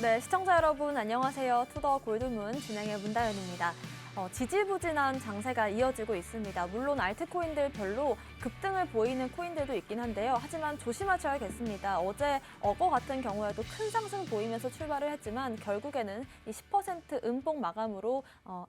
네, 시청자 여러분 안녕하세요. 투더 골드문 진행의 문다연입니다. 지지부진한 장세가 이어지고 있습니다. 물론 알트코인들 별로 급등을 보이는 코인들도 있긴 한데요. 하지만 조심하셔야겠습니다. 어제 어거 같은 경우에도 큰 상승 보이면서 출발을 했지만 결국에는 이 10% 음봉 마감으로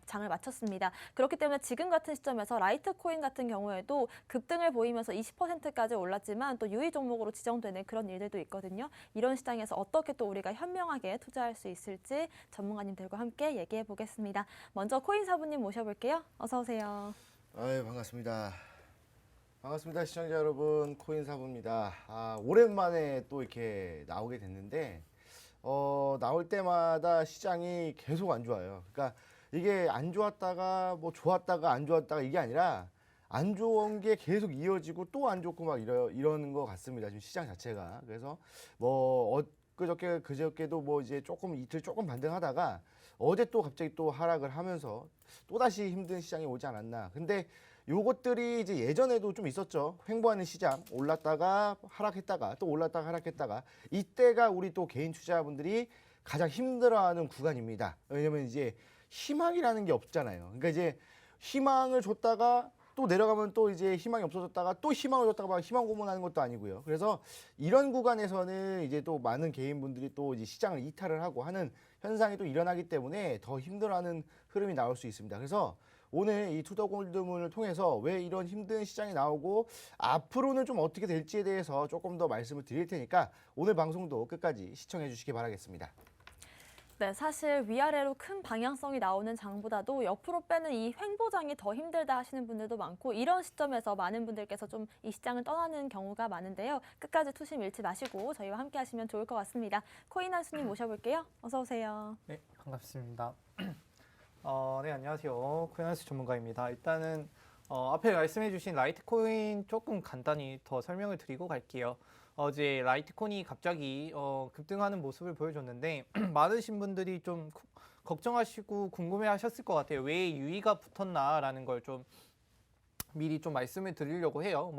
장을 마쳤습니다. 그렇기 때문에 지금 같은 시점에서 라이트코인 같은 경우에도 급등을 보이면서 20%까지 올랐지만 또 유의 종목으로 지정되는 그런 일들도 있거든요. 이런 시장에서 어떻게 또 우리가 현명하게 투자할 수 있을지 전문가님들과 함께 얘기해 보겠습니다. 먼저 코인 사부님 모셔볼게요. 어서 오세요. 아유, 반갑습니다. 반갑습니다, 시청자 여러분. 코인 사부입니다. 오랜만에 또 이렇게 나오게 됐는데, 나올 때마다 시장이 계속 안 좋아요. 그러니까 이게 안 좋았다가 뭐 좋았다가 안 좋았다가 이게 아니라 안 좋은 게 계속 이어지고 또 안 좋고 막 이러는 것 같습니다. 지금 시장 자체가. 그래서 뭐 그저께도 뭐 이제 이틀 조금 반등하다가 어제 또 갑자기 또 하락을 하면서 또다시 힘든 시장이 오지 않았나. 근데 요것들이 이제 예전에도 좀 있었죠. 횡보하는 시장 올랐다가 하락했다가 또 올랐다가 하락했다가 이때가 우리 또 개인 투자분들이 가장 힘들어하는 구간입니다. 왜냐면 이제 희망이라는 게 없잖아요. 그러니까 이제 희망을 줬다가 또 내려가면 또 이제 희망이 없어졌다가 또 희망을 줬다가 막 희망 고문하는 것도 아니고요. 그래서 이런 구간에서는 이제 또 많은 개인분들이 또 이제 시장을 이탈을 하고 하는 현상이 또 일어나기 때문에 더 힘들어하는 흐름이 나올 수 있습니다. 그래서 오늘 이 투더 골드문을 통해서 왜 이런 힘든 시장이 나오고 앞으로는 좀 어떻게 될지에 대해서 조금 더 말씀을 드릴 테니까 오늘 방송도 끝까지 시청해 주시기 바라겠습니다. 네, 사실 위아래로 큰 방향성이 나오는 장보다도 옆으로 빼는 이 횡보장이 더 힘들다 하시는 분들도 많고 이런 시점에서 많은 분들께서 좀 이 시장을 떠나는 경우가 많은데요. 끝까지 투심 잃지 마시고 저희와 함께 하시면 좋을 것 같습니다. 코인 한수님 모셔볼게요. 어서 오세요. 네, 반갑습니다. 네, 안녕하세요. 코인한수 전문가입니다. 일단은 앞에 말씀해주신 라이트코인 조금 간단히 더 설명을 드리고 갈게요. 어제 라이트코인이 갑자기 급등하는 모습을 보여줬는데 많으신 분들이 좀 걱정하시고 궁금해하셨을 것 같아요. 왜 유의가 붙었나라는 걸 좀 미리 좀 말씀을 드리려고 해요.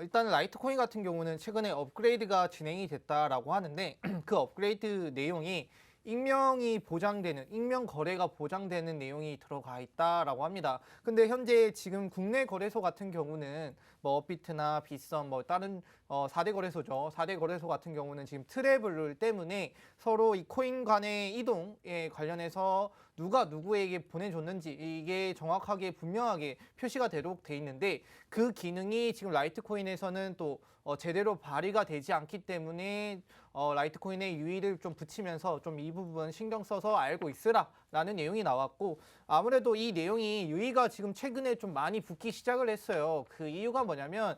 일단은 라이트코인 같은 경우는 최근에 업그레이드가 진행이 됐다라고 하는데 그 업그레이드 내용이 익명이 보장되는, 익명 거래가 보장되는 내용이 들어가 있다라고 합니다. 근데 현재 지금 국내 거래소 같은 경우는 뭐 업비트나 빗썸 뭐 다른 4대 거래소죠. 4대 거래소 같은 경우는 지금 트래블 때문에 서로 이 코인 간의 이동에 관련해서 누가 누구에게 보내줬는지 이게 정확하게 분명하게 표시가 되도록 돼 있는데 그 기능이 지금 라이트코인에서는 또 제대로 발휘가 되지 않기 때문에 라이트코인의 유의를 좀 붙이면서 좀 이 부분 신경 써서 알고 있으라 라는 내용이 나왔고 아무래도 이 내용이 유의가 지금 최근에 좀 많이 붙기 시작을 했어요. 그 이유가 뭐냐면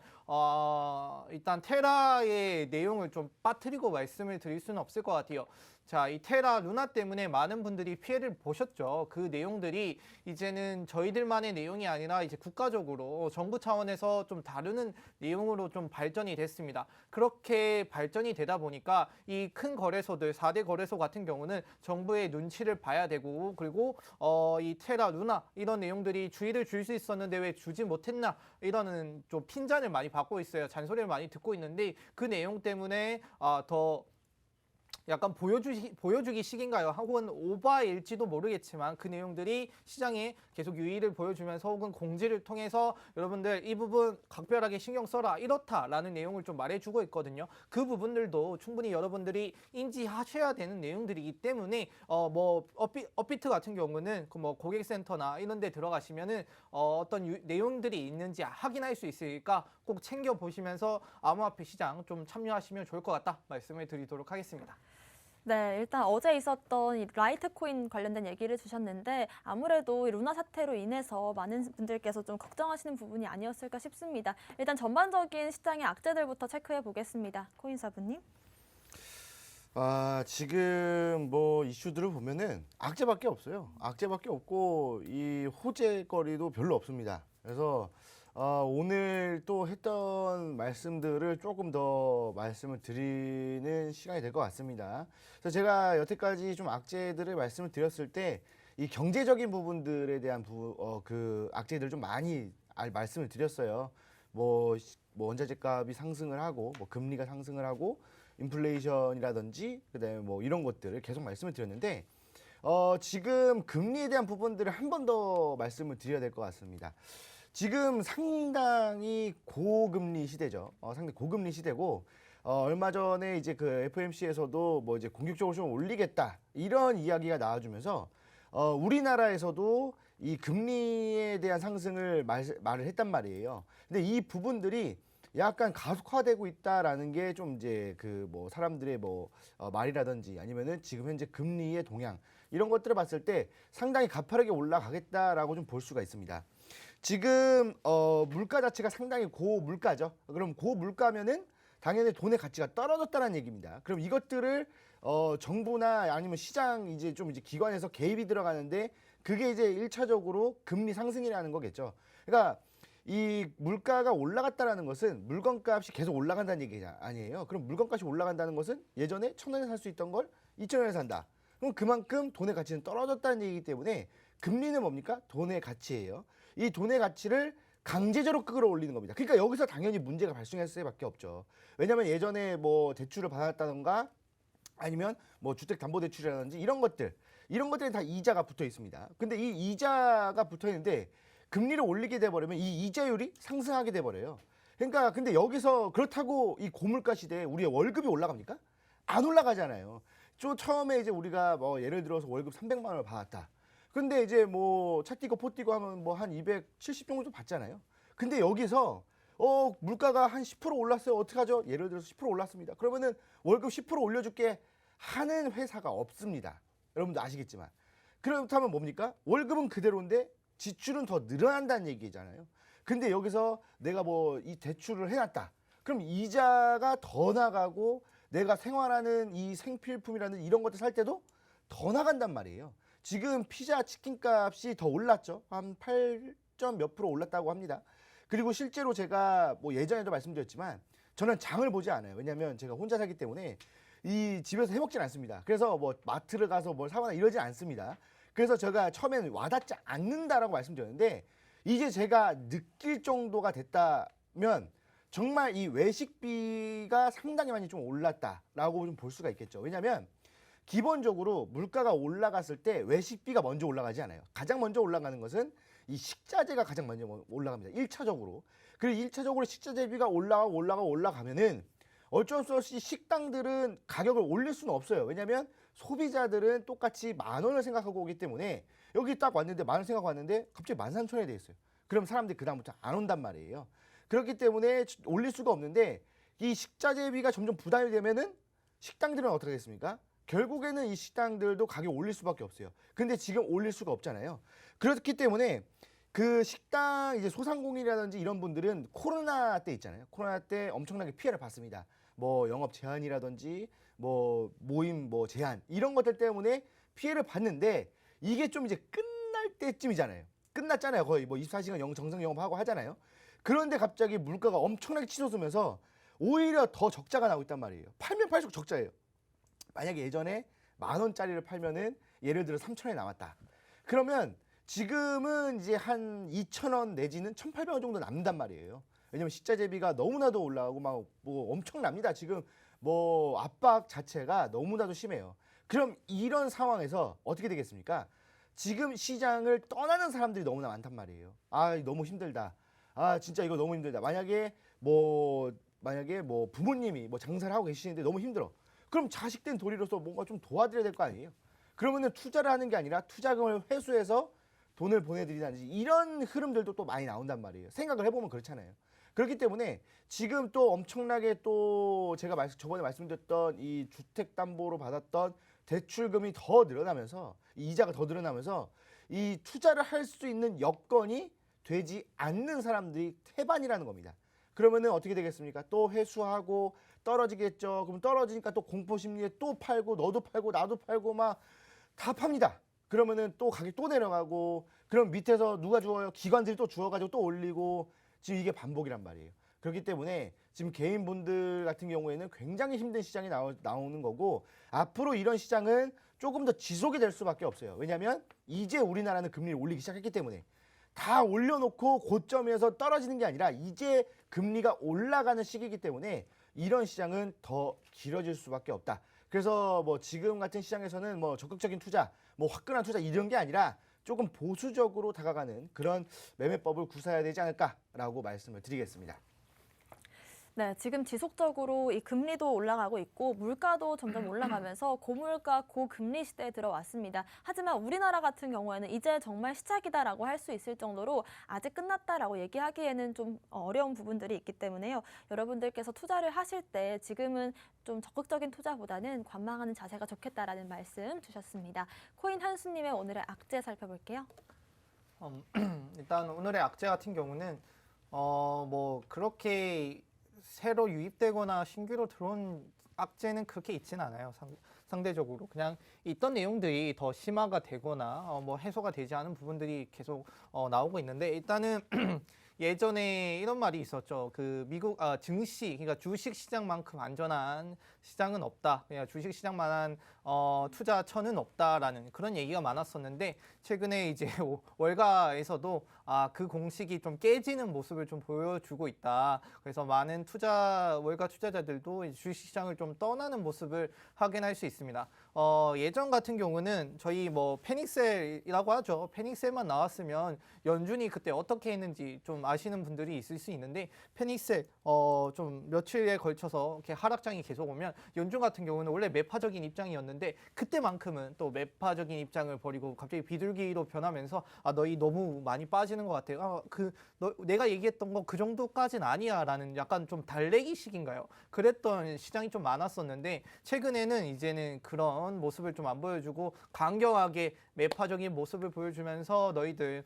일단 테라의 내용을 좀 빠뜨리고 말씀을 드릴 수는 없을 것 같아요. 자, 이 테라 루나 때문에 많은 분들이 피해를 보셨죠. 그 내용들이 이제는 저희들만의 내용이 아니라 이제 국가적으로 정부 차원에서 좀 다루는 내용으로 좀 발전이 됐습니다. 그렇게 발전이 되다 보니까 이 큰 거래소들 4대 거래소 같은 경우는 정부의 눈치를 봐야 되고 그리고 이 테라 루나 이런 내용들이 주의를 줄 수 있었는데 왜 주지 못했나 이러는 좀 핀잔을 많이 받고 있어요. 잔소리를 많이 듣고 있는데 그 내용 때문에 더 약간 보여주기 식인가요? 혹은 오바일지도 모르겠지만 그 내용들이 시장에 계속 유의를 보여주면서 혹은 공지를 통해서 여러분들 이 부분 각별하게 신경 써라 이렇다라는 내용을 좀 말해주고 있거든요. 그 부분들도 충분히 여러분들이 인지하셔야 되는 내용들이기 때문에 업비트 같은 경우는 그 뭐 고객센터나 이런 데 들어가시면은 어떤 내용들이 있는지 확인할 수 있으니까 꼭 챙겨 보시면서 암호화폐 시장 좀 참여하시면 좋을 것 같다 말씀을 드리도록 하겠습니다. 네, 일단 어제 있었던 이 라이트코인 관련된 얘기를 주셨는데 아무래도 이 루나 사태로 인해서 많은 분들께서 좀 걱정하시는 부분이 아니었을까 싶습니다. 일단 전반적인 시장의 악재들부터 체크해 보겠습니다. 코인사부님. 지금 뭐 이슈들을 보면은 악재밖에 없어요. 악재밖에 없고 이 호재거리도 별로 없습니다. 그래서 오늘 또 했던 말씀들을 조금 더 말씀을 드리는 시간이 될 것 같습니다. 그래서 제가 여태까지 좀 악재들을 말씀을 드렸을 때 이 경제적인 부분들에 대한 그 악재들 좀 많이 말씀을 드렸어요. 뭐 원자재 값이 상승을 하고 뭐 금리가 상승을 하고 인플레이션이라든지 그다음에 뭐 이런 것들을 계속 말씀을 드렸는데 지금 금리에 대한 부분들을 한 번 더 말씀을 드려야 될 것 같습니다. 지금 상당히 고금리 시대죠. 상당히 고금리 시대고 얼마 전에 이제 그 FOMC에서도 뭐 이제 공격적으로 좀 올리겠다 이런 이야기가 나와주면서 우리나라에서도 이 금리에 대한 상승을 말을 했단 말이에요. 근데 이 부분들이 약간 가속화되고 있다라는 게 좀 이제 그 뭐 사람들의 뭐 말이라든지 아니면은 지금 현재 금리의 동향 이런 것들을 봤을 때 상당히 가파르게 올라가겠다라고 좀 볼 수가 있습니다. 지금 물가 자체가 상당히 고물가죠. 그럼 고물가면은 당연히 돈의 가치가 떨어졌다는 얘기입니다. 그럼 이것들을 정부나 아니면 시장 이제 좀 이제 기관에서 개입이 들어가는데 그게 이제 1차적으로 금리 상승이라는 거겠죠. 그러니까 이 물가가 올라갔다라는 것은 물건값이 계속 올라간다는 얘기 아니에요. 그럼 물건값이 올라간다는 것은 예전에 1,000원에 살 수 있던 걸 2,000원에 산다. 그럼 그만큼 돈의 가치는 떨어졌다는 얘기이기 때문에 금리는 뭡니까? 돈의 가치예요. 이 돈의 가치를 강제적으로 끌어올리는 겁니다. 그러니까 여기서 당연히 문제가 발생할 수밖에 없죠. 왜냐하면 예전에 뭐 대출을 받았다던가 아니면 뭐 주택담보대출이라든지 이런 것들이 다 이자가 붙어 있습니다. 근데 이 이자가 붙어 있는데 금리를 올리게 돼 버리면 이 이자율이 상승하게 돼 버려요. 그러니까 근데 여기서 그렇다고 이 고물가 시대에 우리의 월급이 올라갑니까? 안 올라가잖아요. 처음에 이제 우리가 뭐 예를 들어서 월급 300만 원을 받았다. 근데 이제 뭐 차 띠고 포 띠고 하면 뭐 한 270 정도 받잖아요. 근데 여기서 물가가 한 10% 올랐어요. 어떡하죠? 예를 들어서 10% 올랐습니다. 그러면은 월급 10% 올려줄게 하는 회사가 없습니다. 여러분도 아시겠지만. 그렇다면 뭡니까? 월급은 그대로인데 지출은 더 늘어난다는 얘기잖아요. 근데 여기서 내가 뭐 이 대출을 해놨다. 그럼 이자가 더 나가고 내가 생활하는 이 생필품이라는 이런 것들 살 때도 더 나간단 말이에요. 지금 피자 치킨 값이 더 올랐죠. 한 8점 몇 프로 올랐다고 합니다. 그리고 실제로 제가 뭐 예전에도 말씀드렸지만 저는 장을 보지 않아요. 왜냐하면 제가 혼자 살기 때문에 이 집에서 해먹진 않습니다. 그래서 뭐 마트를 가서 뭘 사거나 이러지 않습니다. 그래서 제가 처음에는 와닿지 않는다라고 말씀드렸는데 이제 제가 느낄 정도가 됐다면 정말 이 외식비가 상당히 많이 좀 올랐다라고 좀 볼 수가 있겠죠. 왜냐하면 기본적으로 물가가 올라갔을 때 외식비가 먼저 올라가지 않아요. 가장 먼저 올라가는 것은 이 식자재가 가장 먼저 올라갑니다. 1차적으로. 그리고 1차적으로 식자재비가 올라가면은 어쩔 수 없이 식당들은 가격을 올릴 수는 없어요. 왜냐하면 소비자들은 똑같이 10,000원을 생각하고 오기 때문에 여기 딱 왔는데 10,000원 생각하고 왔는데 갑자기 13,000원이 돼 있어요. 그럼 사람들이 그다음부터 안 온단 말이에요. 그렇기 때문에 올릴 수가 없는데 이 식자재비가 점점 부담이 되면은 식당들은 어떻게 됐습니까? 결국에는 이 식당들도 가격 올릴 수밖에 없어요. 근데 지금 올릴 수가 없잖아요. 그렇기 때문에 그 식당 이제 소상공인이라든지 이런 분들은 코로나 때 있잖아요. 코로나 때 엄청나게 피해를 봤습니다. 뭐 영업 제한이라든지 뭐 모임 뭐 제한 이런 것들 때문에 피해를 봤는데 이게 좀 이제 끝날 때쯤이잖아요. 끝났잖아요. 거의 뭐 24시간 정상 영업하고 하잖아요. 그런데 갑자기 물가가 엄청나게 치솟으면서 오히려 더 적자가 나고 있단 말이에요. 팔면 팔수록 적자예요. 만약에 예전에 10,000원짜리를 팔면은 예를 들어 3,000원에 남았다. 그러면 지금은 이제 한 2,000원 내지는 1,800원 정도 남는단 말이에요. 왜냐면 식자재비가 너무나도 올라가고 막 뭐 엄청납니다. 지금 뭐 압박 자체가 너무나도 심해요. 그럼 이런 상황에서 어떻게 되겠습니까? 지금 시장을 떠나는 사람들이 너무나 많단 말이에요. 아, 너무 힘들다. 아, 진짜 이거 너무 힘들다. 만약에 뭐 부모님이 뭐 장사를 하고 계시는데 너무 힘들어. 그럼 자식된 도리로서 뭔가 좀 도와드려야 될 거 아니에요? 그러면은 투자를 하는 게 아니라 투자금을 회수해서 돈을 보내드리다든지 이런 흐름들도 또 많이 나온단 말이에요. 생각을 해보면 그렇잖아요. 그렇기 때문에 지금 또 엄청나게 또 제가 저번에 말씀드렸던 이 주택담보로 받았던 대출금이 더 늘어나면서 이자가 더 늘어나면서 이 투자를 할 수 있는 여건이 되지 않는 사람들이 태반이라는 겁니다. 그러면은 어떻게 되겠습니까? 또 회수하고 떨어지겠죠. 그럼 떨어지니까 또 공포 심리에 또 팔고 너도 팔고 나도 팔고 막 다 팝니다. 그러면은 또 가격 또 내려가고 그럼 밑에서 누가 주어요? 기관들이 또 주어가지고 또 올리고 지금 이게 반복이란 말이에요. 그렇기 때문에 지금 개인분들 같은 경우에는 굉장히 힘든 시장이 나오는 거고 앞으로 이런 시장은 조금 더 지속이 될 수밖에 없어요. 왜냐하면 이제 우리나라는 금리를 올리기 시작했기 때문에 다 올려놓고 고점에서 떨어지는 게 아니라 이제 금리가 올라가는 시기이기 때문에 이런 시장은 더 길어질 수밖에 없다. 그래서 뭐 지금 같은 시장에서는 뭐 적극적인 투자, 뭐 화끈한 투자 이런 게 아니라 조금 보수적으로 다가가는 그런 매매법을 구사해야 되지 않을까라고 말씀을 드리겠습니다. 네, 지금 지속적으로 이 금리도 올라가고 있고 물가도 점점 올라가면서 고물가, 고금리 시대에 들어왔습니다. 하지만 우리나라 같은 경우에는 이제 정말 시작이다라고 할 수 있을 정도로 아직 끝났다라고 얘기하기에는 좀 어려운 부분들이 있기 때문에요. 여러분들께서 투자를 하실 때 지금은 좀 적극적인 투자보다는 관망하는 자세가 좋겠다라는 말씀 주셨습니다. 코인 한수님의 오늘의 악재 살펴볼게요. 일단 오늘의 악재 같은 경우는 뭐 그렇게 새로 유입되거나 신규로 들어온 악재는 그렇게 있지는 않아요. 상대적으로 그냥 있던 내용들이 더 심화가 되거나 뭐 해소가 되지 않은 부분들이 계속 나오고 있는데 일단은 예전에 이런 말이 있었죠. 그 미국 증시, 그러니까 주식 시장만큼 안전한 시장은 없다. 그냥 주식 시장만한 투자처는 없다라는 그런 얘기가 많았었는데 최근에 이제 월가에서도 그 공식이 좀 깨지는 모습을 좀 보여주고 있다. 그래서 많은 월가 투자자들도 주식 시장을 좀 떠나는 모습을 확인할 수 있습니다. 예전 같은 경우는 저희 뭐 패닉셀이라고 하죠. 패닉셀만 나왔으면 연준이 그때 어떻게 했는지 좀 아시는 분들이 있을 수 있는데 패닉셀 좀 며칠에 걸쳐서 이렇게 하락장이 계속 오면 연준 같은 경우는 원래 매파적인 입장이었는데 그때만큼은 또 매파적인 입장을 버리고 갑자기 비둘기로 변하면서 너희 너무 많이 빠지는 것 같아요. 내가 얘기했던 거 그 정도까지는 아니야라는 약간 좀 달래기식인가요? 그랬던 시장이 좀 많았었는데 최근에는 이제는 그런 모습을 좀 안 보여주고 강경하게 매파적인 모습을 보여주면서 너희들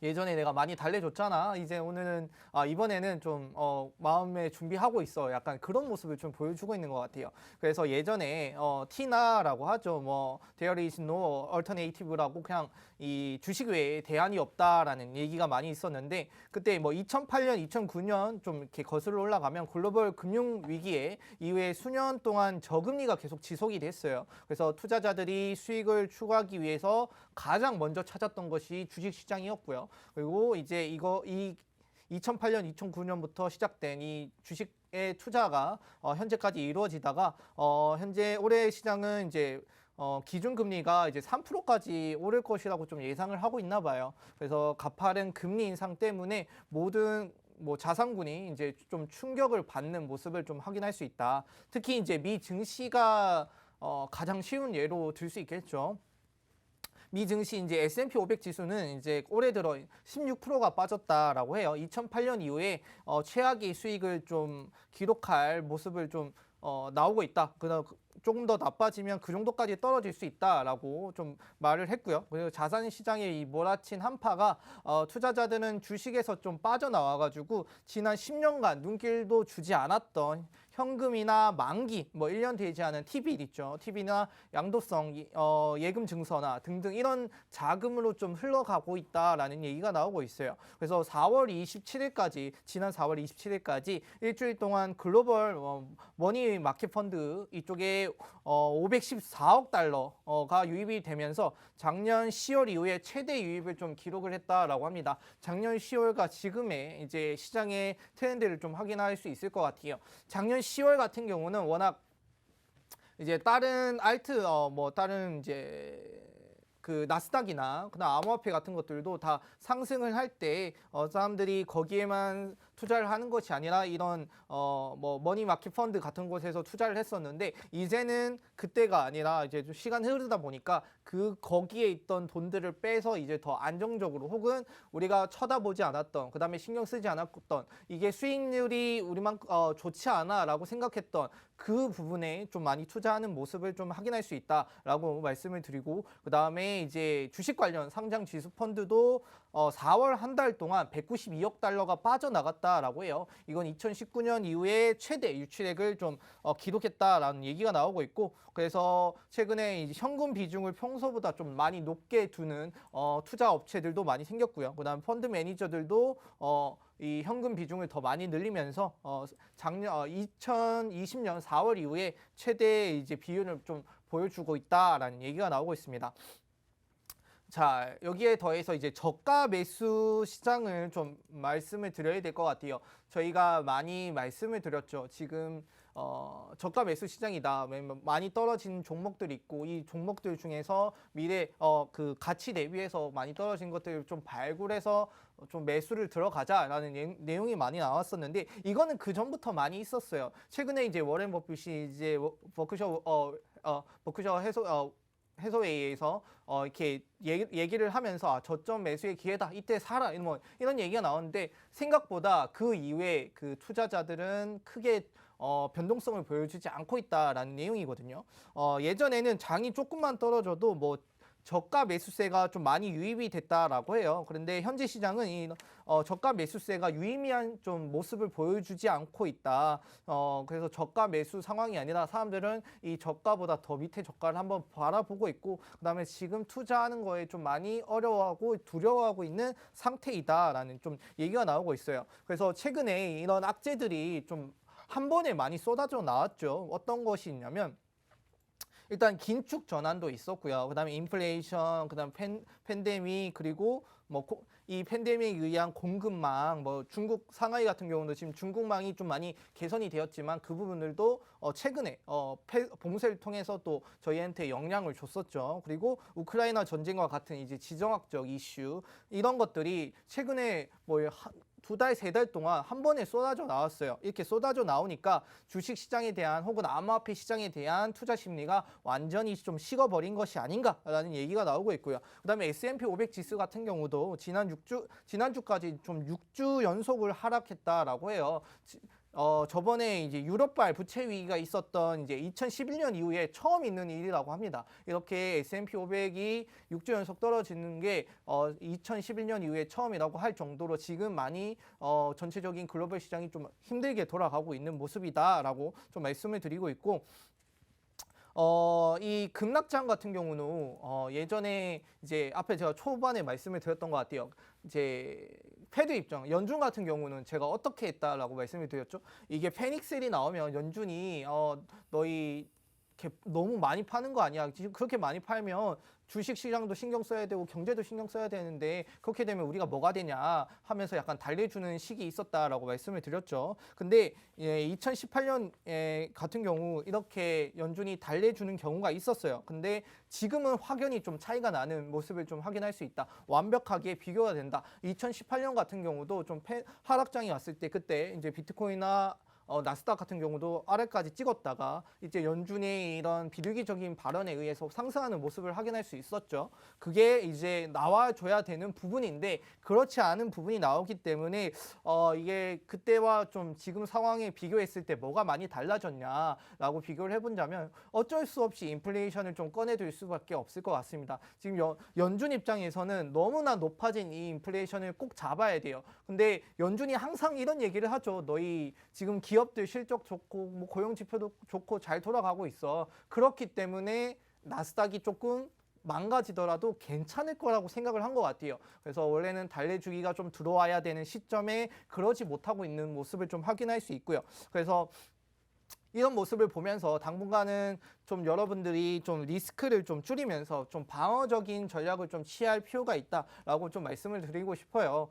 예전에 내가 많이 달래줬잖아. 이제 오늘은 이번에는 좀 마음에 준비하고 있어. 약간 그런 모습을 좀 보여주고 있는 것 같아요. 그래서 예전에 티나라고 하죠. 뭐 there is no alternative라고 그냥 이 주식 외에 대안이 없다라는 얘기가 많이 있었는데 그때 뭐 2008년, 2009년 좀 이렇게 거슬러 올라가면 글로벌 금융 위기에 이후에 수년 동안 저금리가 계속 지속이 됐어요. 그래서 투자자들이 수익을 추구하기 위해서 가장 먼저 찾았던 것이 주식 시장이었고요. 그리고 이제 이 2008년, 2009년부터 시작된 이 주식의 투자가 현재까지 이루어지다가 현재 올해 시장은 이제 기준금리가 이제 3%까지 오를 것이라고 좀 예상을 하고 있나 봐요. 그래서 가파른 금리 인상 때문에 모든 뭐 자산군이 이제 좀 충격을 받는 모습을 좀 확인할 수 있다. 특히 이제 미 증시가 가장 쉬운 예로 들 수 있겠죠. 미 증시 이제 S&P 500 지수는 이제 올해 들어 16%가 빠졌다라고 해요. 2008년 이후에 최악의 수익을 좀 기록할 모습을 좀 나오고 있다. 그다음 조금 더 나빠지면 그 정도까지 떨어질 수 있다라고 좀 말을 했고요. 그리고 자산 시장의 이 몰아친 한파가 투자자들은 주식에서 좀 빠져나와가지고 지난 10년간 눈길도 주지 않았던 현금이나 만기, 뭐 1년 되지 않은 T빌 있죠. T비나 양도성 예금 증서나 등등 이런 자금으로 좀 흘러가고 있다라는 얘기가 나오고 있어요. 그래서 4월 27일까지 지난 4월 27일까지 일주일 동안 글로벌 머니 마켓 펀드 이쪽에 514억 달러가 유입이 되면서 작년 10월 이후에 최대 유입을 좀 기록을 했다라고 합니다. 작년 10월과 지금의 이제 시장의 트렌드를 좀 확인할 수 있을 것 같아요. 작년 10월 같은 경우는 워낙 이제 다른 다른 이제 그 나스닥이나 그다음 암호화폐 같은 것들도 다 상승을 할 때 사람들이 거기에만 투자를 하는 것이 아니라 이런 뭐 머니 마켓 펀드 같은 곳에서 투자를 했었는데 이제는 그때가 아니라 이제 좀 시간 흐르다 보니까 거기에 있던 돈들을 빼서 이제 더 안정적으로 혹은 우리가 쳐다보지 않았던 그다음에 신경 쓰지 않았던 이게 수익률이 우리만 좋지 않아라고 생각했던 그 부분에 좀 많이 투자하는 모습을 좀 확인할 수 있다라고 말씀을 드리고 그다음에 이제 주식 관련 상장 지수 펀드도 4월 한 달 동안 192억 달러가 빠져나갔다라고 해요. 이건 2019년 이후에 최대 유출액을 좀 기록했다라는 얘기가 나오고 있고 그래서 최근에 이제 현금 비중을 평소보다 좀 많이 높게 두는 투자 업체들도 많이 생겼고요. 그다음 펀드 매니저들도 이 현금 비중을 더 많이 늘리면서 작년 2020년 4월 이후에 최대 이제 비율을 좀 보여주고 있다라는 얘기가 나오고 있습니다. 자, 여기에 더해서 이제 저가 매수 시장을 좀 말씀을 드려야 될 것 같아요. 저희가 많이 말씀을 드렸죠. 지금 저가 매수 시장이다. 왜냐면 많이 떨어진 종목들이 있고 이 종목들 중에서 미래 그 가치 대비해서 많이 떨어진 것들을 좀 발굴해서 좀 매수를 들어가자라는 내용이 많이 나왔었는데 이거는 그 전부터 많이 있었어요. 최근에 이제 워렌 버핏이 이제 버크셔 해소회의에서 이렇게 얘기를 하면서 저점 매수의 기회다. 이때 사라. 이런 얘기가 나오는데 생각보다 그 이후에 그 투자자들은 크게 변동성을 보여주지 않고 있다라는 내용이거든요. 예전에는 장이 조금만 떨어져도 뭐 저가 매수세가 좀 많이 유입이 됐다라고 해요. 그런데 현재 시장은 이 저가 매수세가 유의미한 좀 모습을 보여주지 않고 있다. 그래서 저가 매수 상황이 아니라 사람들은 이 저가보다 더 밑에 저가를 한번 바라보고 있고 그다음에 지금 투자하는 거에 좀 많이 어려워하고 두려워하고 있는 상태이다라는 좀 얘기가 나오고 있어요. 그래서 최근에 이런 악재들이 좀 한 번에 많이 쏟아져 나왔죠. 어떤 것이 있냐면 일단 긴축 전환도 있었고요. 그다음에 인플레이션, 그다음 팬데믹 그리고 뭐 이 팬데믹에 의한 공급망, 뭐 중국 상하이 같은 경우도 지금 중국망이 좀 많이 개선이 되었지만 그 부분들도 최근에 봉쇄를 통해서 또 저희한테 영향을 줬었죠. 그리고 우크라이나 전쟁과 같은 이제 지정학적 이슈 이런 것들이 최근에 뭐 2달, 3달 동안 한 번에 쏟아져 나왔어요. 이렇게 쏟아져 나오니까 주식 시장에 대한 혹은 암호화폐 시장에 대한 투자 심리가 완전히 좀 식어버린 것이 아닌가라는 얘기가 나오고 있고요. 그다음에 S&P 500 지수 같은 경우도 지난주까지 좀 6주 연속을 하락했다라고 해요. 저번에 이제 유럽발 부채 위기가 있었던 이제 2011년 이후에 처음 있는 일이라고 합니다. 이렇게 S&P 500이 6주 연속 떨어지는 게 2011년 이후에 처음이라고 할 정도로 지금 많이 전체적인 글로벌 시장이 좀 힘들게 돌아가고 있는 모습이다라고 좀 말씀을 드리고 있고 이 급락장 같은 경우는 예전에 이제 앞에 제가 초반에 말씀을 드렸던 것 같아요. 이제 패드 입장, 연준 같은 경우는 제가 어떻게 했다라고 말씀을 드렸죠. 이게 패닉셀이 나오면 연준이 너희 너무 많이 파는 거 아니야. 지금 그렇게 많이 팔면 주식 시장도 신경 써야 되고 경제도 신경 써야 되는데 그렇게 되면 우리가 뭐가 되냐 하면서 약간 달래주는 시기 있었다라고 말씀을 드렸죠. 근데 2018년 같은 경우 이렇게 연준이 달래주는 경우가 있었어요. 근데 지금은 확연히 좀 차이가 나는 모습을 좀 확인할 수 있다. 완벽하게 비교가 된다. 2018년 같은 경우도 좀 하락장이 왔을 때 그때 이제 비트코인이나 나스닥 같은 경우도 아래까지 찍었다가 이제 연준의 이런 비둘기적인 발언에 의해서 상승하는 모습을 확인할 수 있었죠. 그게 이제 나와줘야 되는 부분인데 그렇지 않은 부분이 나오기 때문에 이게 그때와 좀 지금 상황에 비교했을 때 뭐가 많이 달라졌냐라고 비교를 해본다면 어쩔 수 없이 인플레이션을 좀 꺼내들 수밖에 없을 것 같습니다. 지금 연준 입장에서는 너무나 높아진 이 인플레이션을 꼭 잡아야 돼요. 근데 연준이 항상 이런 얘기를 하죠. 너희 지금 기업들 실적 좋고 뭐 고용 지표도 좋고 잘 돌아가고 있어. 그렇기 때문에 나스닥이 조금 망가지더라도 괜찮을 거라고 생각을 한 것 같아요. 그래서 원래는 달래주기가 좀 들어와야 되는 시점에 그러지 못하고 있는 모습을 좀 확인할 수 있고요. 그래서 이런 모습을 보면서 당분간은 좀 여러분들이 좀 리스크를 좀 줄이면서 좀 방어적인 전략을 좀 취할 필요가 있다라고 좀 말씀을 드리고 싶어요.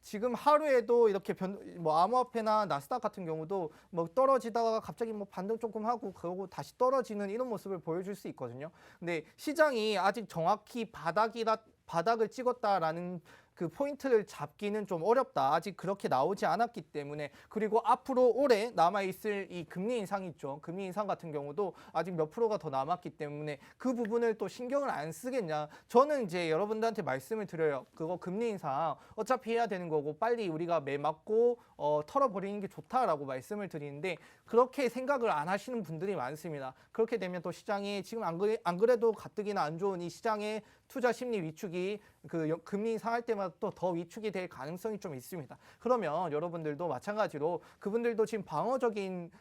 지금 하루에도 이렇게 뭐 암호화폐나 나스닥 같은 경우도 뭐 떨어지다가 갑자기 뭐 반등 조금 하고 그러고 다시 떨어지는 이런 모습을 보여줄 수 있거든요. 근데 시장이 아직 정확히 바닥을 찍었다라는 그 포인트를 잡기는 좀 어렵다. 아직 그렇게 나오지 않았기 때문에. 그리고 앞으로 올해 남아있을 이 금리 인상이 있죠. 금리 인상 같은 경우도 아직 몇 프로가 더 남았기 때문에 그 부분을 또 신경을 안 쓰겠냐. 저는 이제 여러분들한테 말씀을 드려요. 그거 금리 인상 어차피 해야 되는 거고 빨리 우리가 매맞고 털어버리는 게 좋다라고 말씀을 드리는데 그렇게 생각을 안 하시는 분들이 많습니다. 그렇게 되면 또 시장이 지금 안 그래도 가뜩이나 안 좋은 이 시장의 투자 심리 위축이 그 금리 인상할 때마다 또 더 위축이 될 가능성이 좀 있습니다. 그러면 여러분들도 마찬가지로 그분들도 지금 방어적인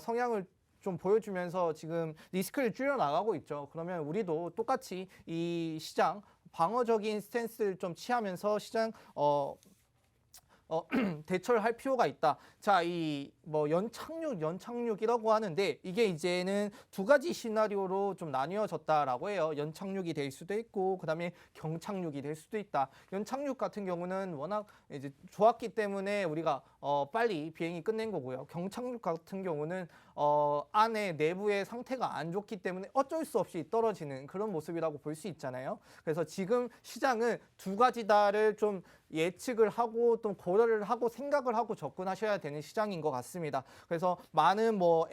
성향을 좀 보여주면서 지금 리스크를 줄여나가고 있죠. 그러면 우리도 똑같이 이 시장 방어적인 스탠스를 좀 취하면서 시장 대처를 할 필요가 있다. 자, 이 뭐 연착륙이라고 하는데 이게 이제는 두 가지 시나리오로 좀 나뉘어졌다라고 해요. 연착륙이 될 수도 있고 그다음에 경착륙이 될 수도 있다. 연착륙 같은 경우는 워낙 이제 좋았기 때문에 우리가 빨리 비행이 끝낸 거고요. 경착륙 같은 경우는 안에 내부의 상태가 안 좋기 때문에 어쩔 수 없이 떨어지는 그런 모습이라고 볼 수 있잖아요. 그래서 지금 시장은 두 가지다를 좀 예측을 하고 또 고려를 하고 생각을 하고 접근하셔야 되는 시장인 것 같습니다. 그래서 많은 뭐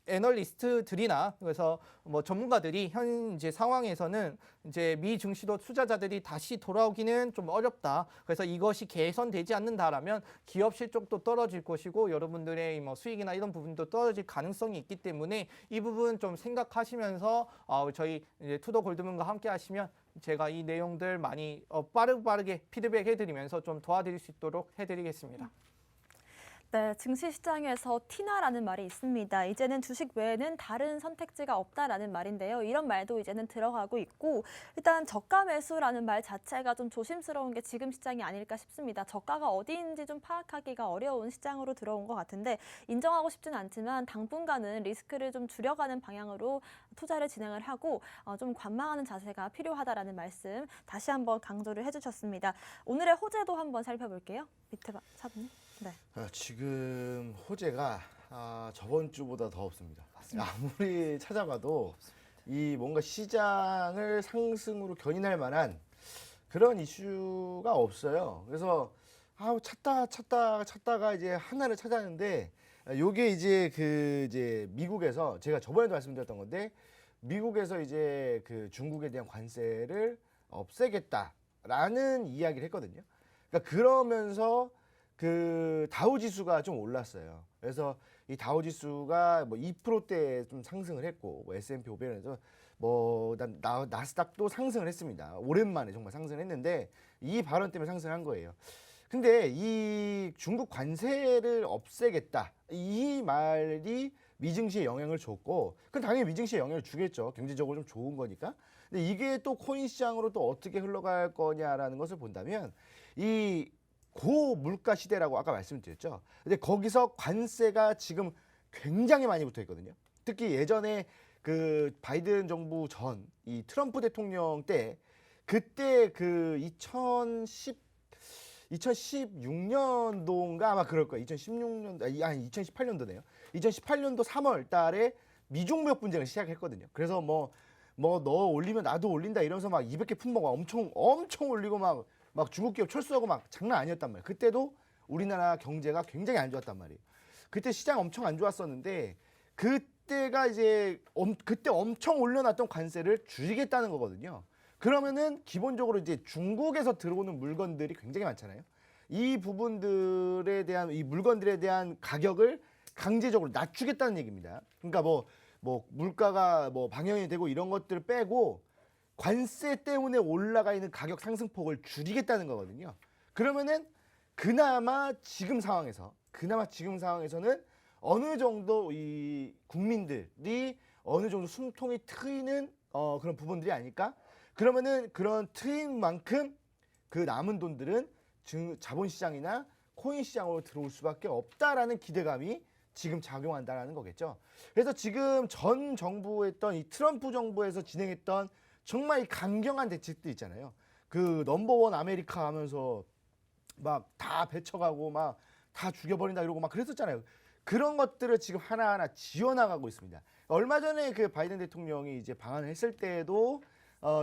애널리스트들이나 그래서 뭐 전문가들이 현재 상황에서는 이제 미 증시도 투자자들이 다시 돌아오기는 좀 어렵다. 그래서 이것이 개선되지 않는다라면 기업 실적도 떨어질 것이고 여러분들의 뭐 수익이나 이런 부분도 떨어질 가능성이 있기 때문에 이 부분 좀 생각하시면서 저희 이제 투더 골드문과 함께 하시면 제가 이 내용들 많이 빠르게 피드백 해드리면서 좀 도와드릴 수 있도록 해드리겠습니다. 네, 증시 시장에서 티나라는 말이 있습니다. 이제는 주식 외에는 다른 선택지가 없다라는 말인데요. 이런 말도 이제는 들어가고 있고 일단 저가 매수라는 말 자체가 좀 조심스러운 게 지금 시장이 아닐까 싶습니다. 저가가 어디인지 좀 파악하기가 어려운 시장으로 들어온 것 같은데 인정하고 싶지는 않지만 당분간은 리스크를 좀 줄여가는 방향으로 투자를 진행을 하고 좀 관망하는 자세가 필요하다라는 말씀 다시 한번 강조를 해주셨습니다. 오늘의 호재도 한번 살펴볼게요. 밑에 사부님. 네. 지금 호재가 저번 주보다 더 없습니다. 아무리 찾아봐도 이 뭔가 시장을 상승으로 견인할 만한 그런 이슈가 없어요. 그래서 찾다가 이제 하나를 찾았는데 요게 이제 미국에서 제가 저번에도 말씀드렸던 건데 미국에서 이제 그 중국에 대한 관세를 없애겠다라는 이야기를 했거든요. 그러니까 그러면서 그 다우 지수가 좀 올랐어요. 그래서 이 다우 지수가 뭐 2%대 좀 상승을 했고, 뭐 S&P 500에서 뭐 나스닥도 상승을 했습니다. 오랜만에 정말 상승을 했는데 이 발언 때문에 상승한 거예요. 근데 이 중국 관세를 없애겠다 이 말이 미증시에 영향을 줬고, 그럼 당연히 미증시에 영향을 주겠죠. 경제적으로 좀 좋은 거니까. 근데 이게 또 코인 시장으로 또 어떻게 흘러갈 거냐라는 것을 본다면 이 고물가 시대라고 아까 말씀드렸죠. 근데 거기서 관세가 지금 굉장히 많이 붙어 있거든요. 특히 예전에 그 바이든 정부 전 이 트럼프 대통령 때 그때 그 2016년도인가 아마 그럴 거예요. 2018년도네요. 2018년도 3월 달에 미중무역 분쟁을 시작했거든요. 그래서 뭐 너 올리면 나도 올린다 이러면서 막 200개 품목 엄청 올리고 막 중국 기업 철수하고 막 장난 아니었단 말이에요. 그때도 우리나라 경제가 굉장히 안 좋았단 말이에요. 그때 시장 엄청 안 좋았었는데 그때가 이제 그때 엄청 올려놨던 관세를 줄이겠다는 거거든요. 그러면은 기본적으로 이제 중국에서 들어오는 물건들이 굉장히 많잖아요. 이 부분들에 대한 이 물건들에 대한 가격을 강제적으로 낮추겠다는 얘기입니다. 그러니까 뭐 물가가 뭐 방영이 되고 이런 것들을 빼고 관세 때문에 올라가 있는 가격 상승폭을 줄이겠다는 거거든요. 그러면은 그나마 지금 상황에서는 어느 정도 이 국민들이 어느 정도 숨통이 트이는 그런 부분들이 아닐까? 그러면은 그런 트인 만큼 그 남은 돈들은 자본시장이나 코인 시장으로 들어올 수밖에 없다라는 기대감이 지금 작용한다라는 거겠죠. 그래서 지금 전 정부 했던 이 트럼프 정부에서 진행했던 정말 이 강경한 대책들 있잖아요. 그 넘버원 아메리카 하면서 막 다 배쳐가고 막 다 죽여버린다 이러고 막 그랬었잖아요. 그런 것들을 지금 하나하나 지어나가고 있습니다. 얼마 전에 그 바이든 대통령이 이제 방한을 했을 때도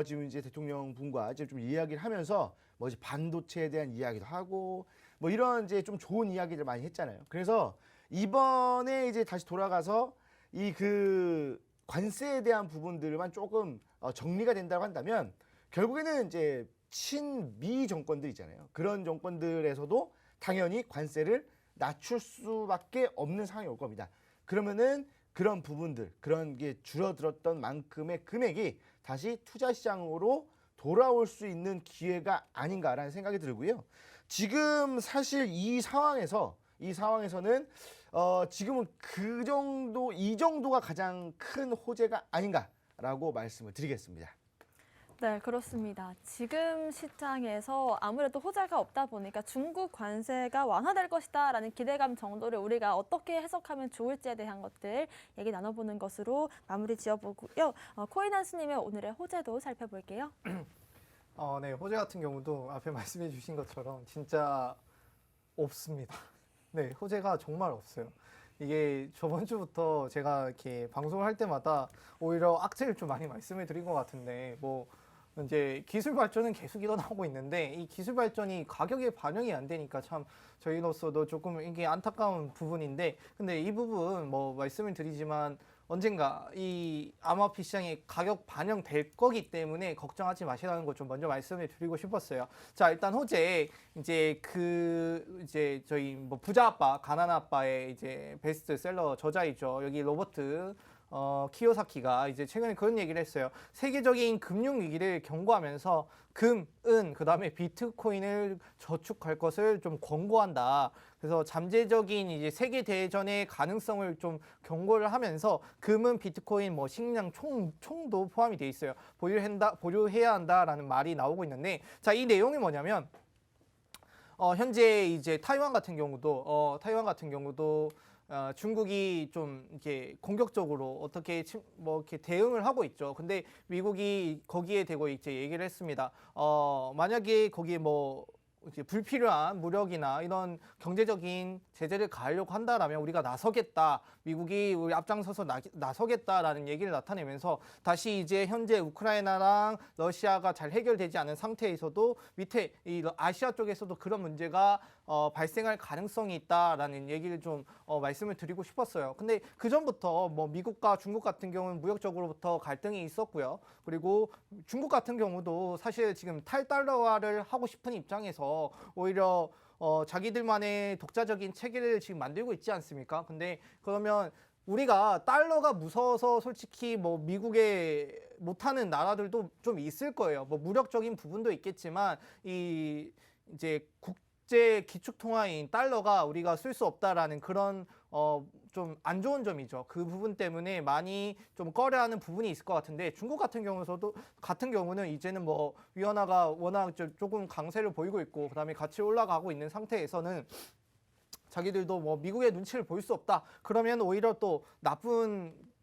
지금 이제 대통령 분과 이제 좀 이야기를 하면서 뭐 이제 반도체에 대한 이야기도 하고 뭐 이런 이제 좀 좋은 이야기를 많이 했잖아요. 그래서 이번에 이제 다시 돌아가서 이 그 관세에 대한 부분들만 조금 정리가 된다고 한다면 결국에는 이제 친미 정권들 있잖아요. 그런 정권들에서도 당연히 관세를 낮출 수밖에 없는 상황이 올 겁니다. 그러면은 그런 부분들, 그런 게 줄어들었던 만큼의 금액이 다시 투자 시장으로 돌아올 수 있는 기회가 아닌가라는 생각이 들고요. 지금 사실 이 상황에서는 지금은 이 정도가 가장 큰 호재가 아닌가라고 말씀을 드리겠습니다. 네, 그렇습니다. 지금 시장에서 아무래도 호재가 없다 보니까 중국 관세가 완화될 것이다라는 기대감 정도를 우리가 어떻게 해석하면 좋을지에 대한 것들 얘기 나눠보는 것으로 마무리 지어보고요. 코인한스님의 오늘의 호재도 살펴볼게요. 네, 호재 같은 경우도 앞에 말씀해 주신 것처럼 진짜 없습니다. 네, 호재가 정말 없어요. 이게 저번 주부터 제가 이렇게 방송을 할 때마다 오히려 악재를 좀 많이 말씀을 드린 것 같은데, 뭐 이제 기술 발전은 계속 일어나고 있는데 이 기술 발전이 가격에 반영이 안 되니까 참 저희로서도 조금 이게 안타까운 부분인데, 근데 이 부분 뭐 말씀을 드리지만 언젠가 이 암호화폐 시장에 가격 반영될 거기 때문에 걱정하지 마시라는 거 좀 먼저 말씀을 드리고 싶었어요. 자, 일단 호재 이제 이제 저희 뭐 부자 아빠, 가난 아빠의 이제 베스트셀러 저자이죠. 여기 로버트 키요사키가 이제 최근에 그런 얘기를 했어요. 세계적인 금융 위기를 경고하면서 금, 은, 그다음에 비트코인을 저축할 것을 좀 권고한다. 그래서 잠재적인 이제 세계 대전의 가능성을 좀 경고를 하면서 금은 비트코인, 뭐 식량, 총도 포함이 돼 있어요. 보유해야 한다라는 말이 나오고 있는데, 자, 이 내용이 뭐냐면 현재 이제 타이완 같은 경우도 중국이 좀 이렇게 공격적으로 어떻게 뭐 이렇게 대응을 하고 있죠. 근데 미국이 거기에 대고 이제 얘기를 했습니다. 만약에 거기에 뭐 이제 불필요한 무력이나 이런 경제적인 제재를 가하려고 한다라면 우리가 나서겠다. 미국이 우리 앞장서서 나서겠다라는 얘기를 나타내면서 다시 이제 현재 우크라이나랑 러시아가 잘 해결되지 않은 상태에서도 밑에 이 아시아 쪽에서도 그런 문제가 발생할 가능성이 있다라는 얘기를 좀 말씀을 드리고 싶었어요. 근데 그 전부터 뭐 미국과 중국 같은 경우는 무역적으로부터 갈등이 있었고요. 그리고 중국 같은 경우도 사실 지금 탈달러화를 하고 싶은 입장에서 오히려 자기들만의 독자적인 체계를 지금 만들고 있지 않습니까? 근데 그러면 우리가 달러가 무서워서 솔직히 뭐 미국에 못하는 나라들도 좀 있을 거예요. 뭐 무력적인 부분도 있겠지만 이제 국제 기축통화인 달러가 우리가 쓸 수 없다라는 그런 좀 안 좋은 점이죠. 그 부분 때문에 많이 좀 꺼려하는 부분이 있을 것 같은데, 중국 같은 경우는 이제는 뭐 위안화가 워낙 조금 강세를 보이고 있고 그다음에 같이 올라가고 있는 상태에서는 자기들도 뭐 미국의 눈치를 볼 수 없다. 그러면 오히려 또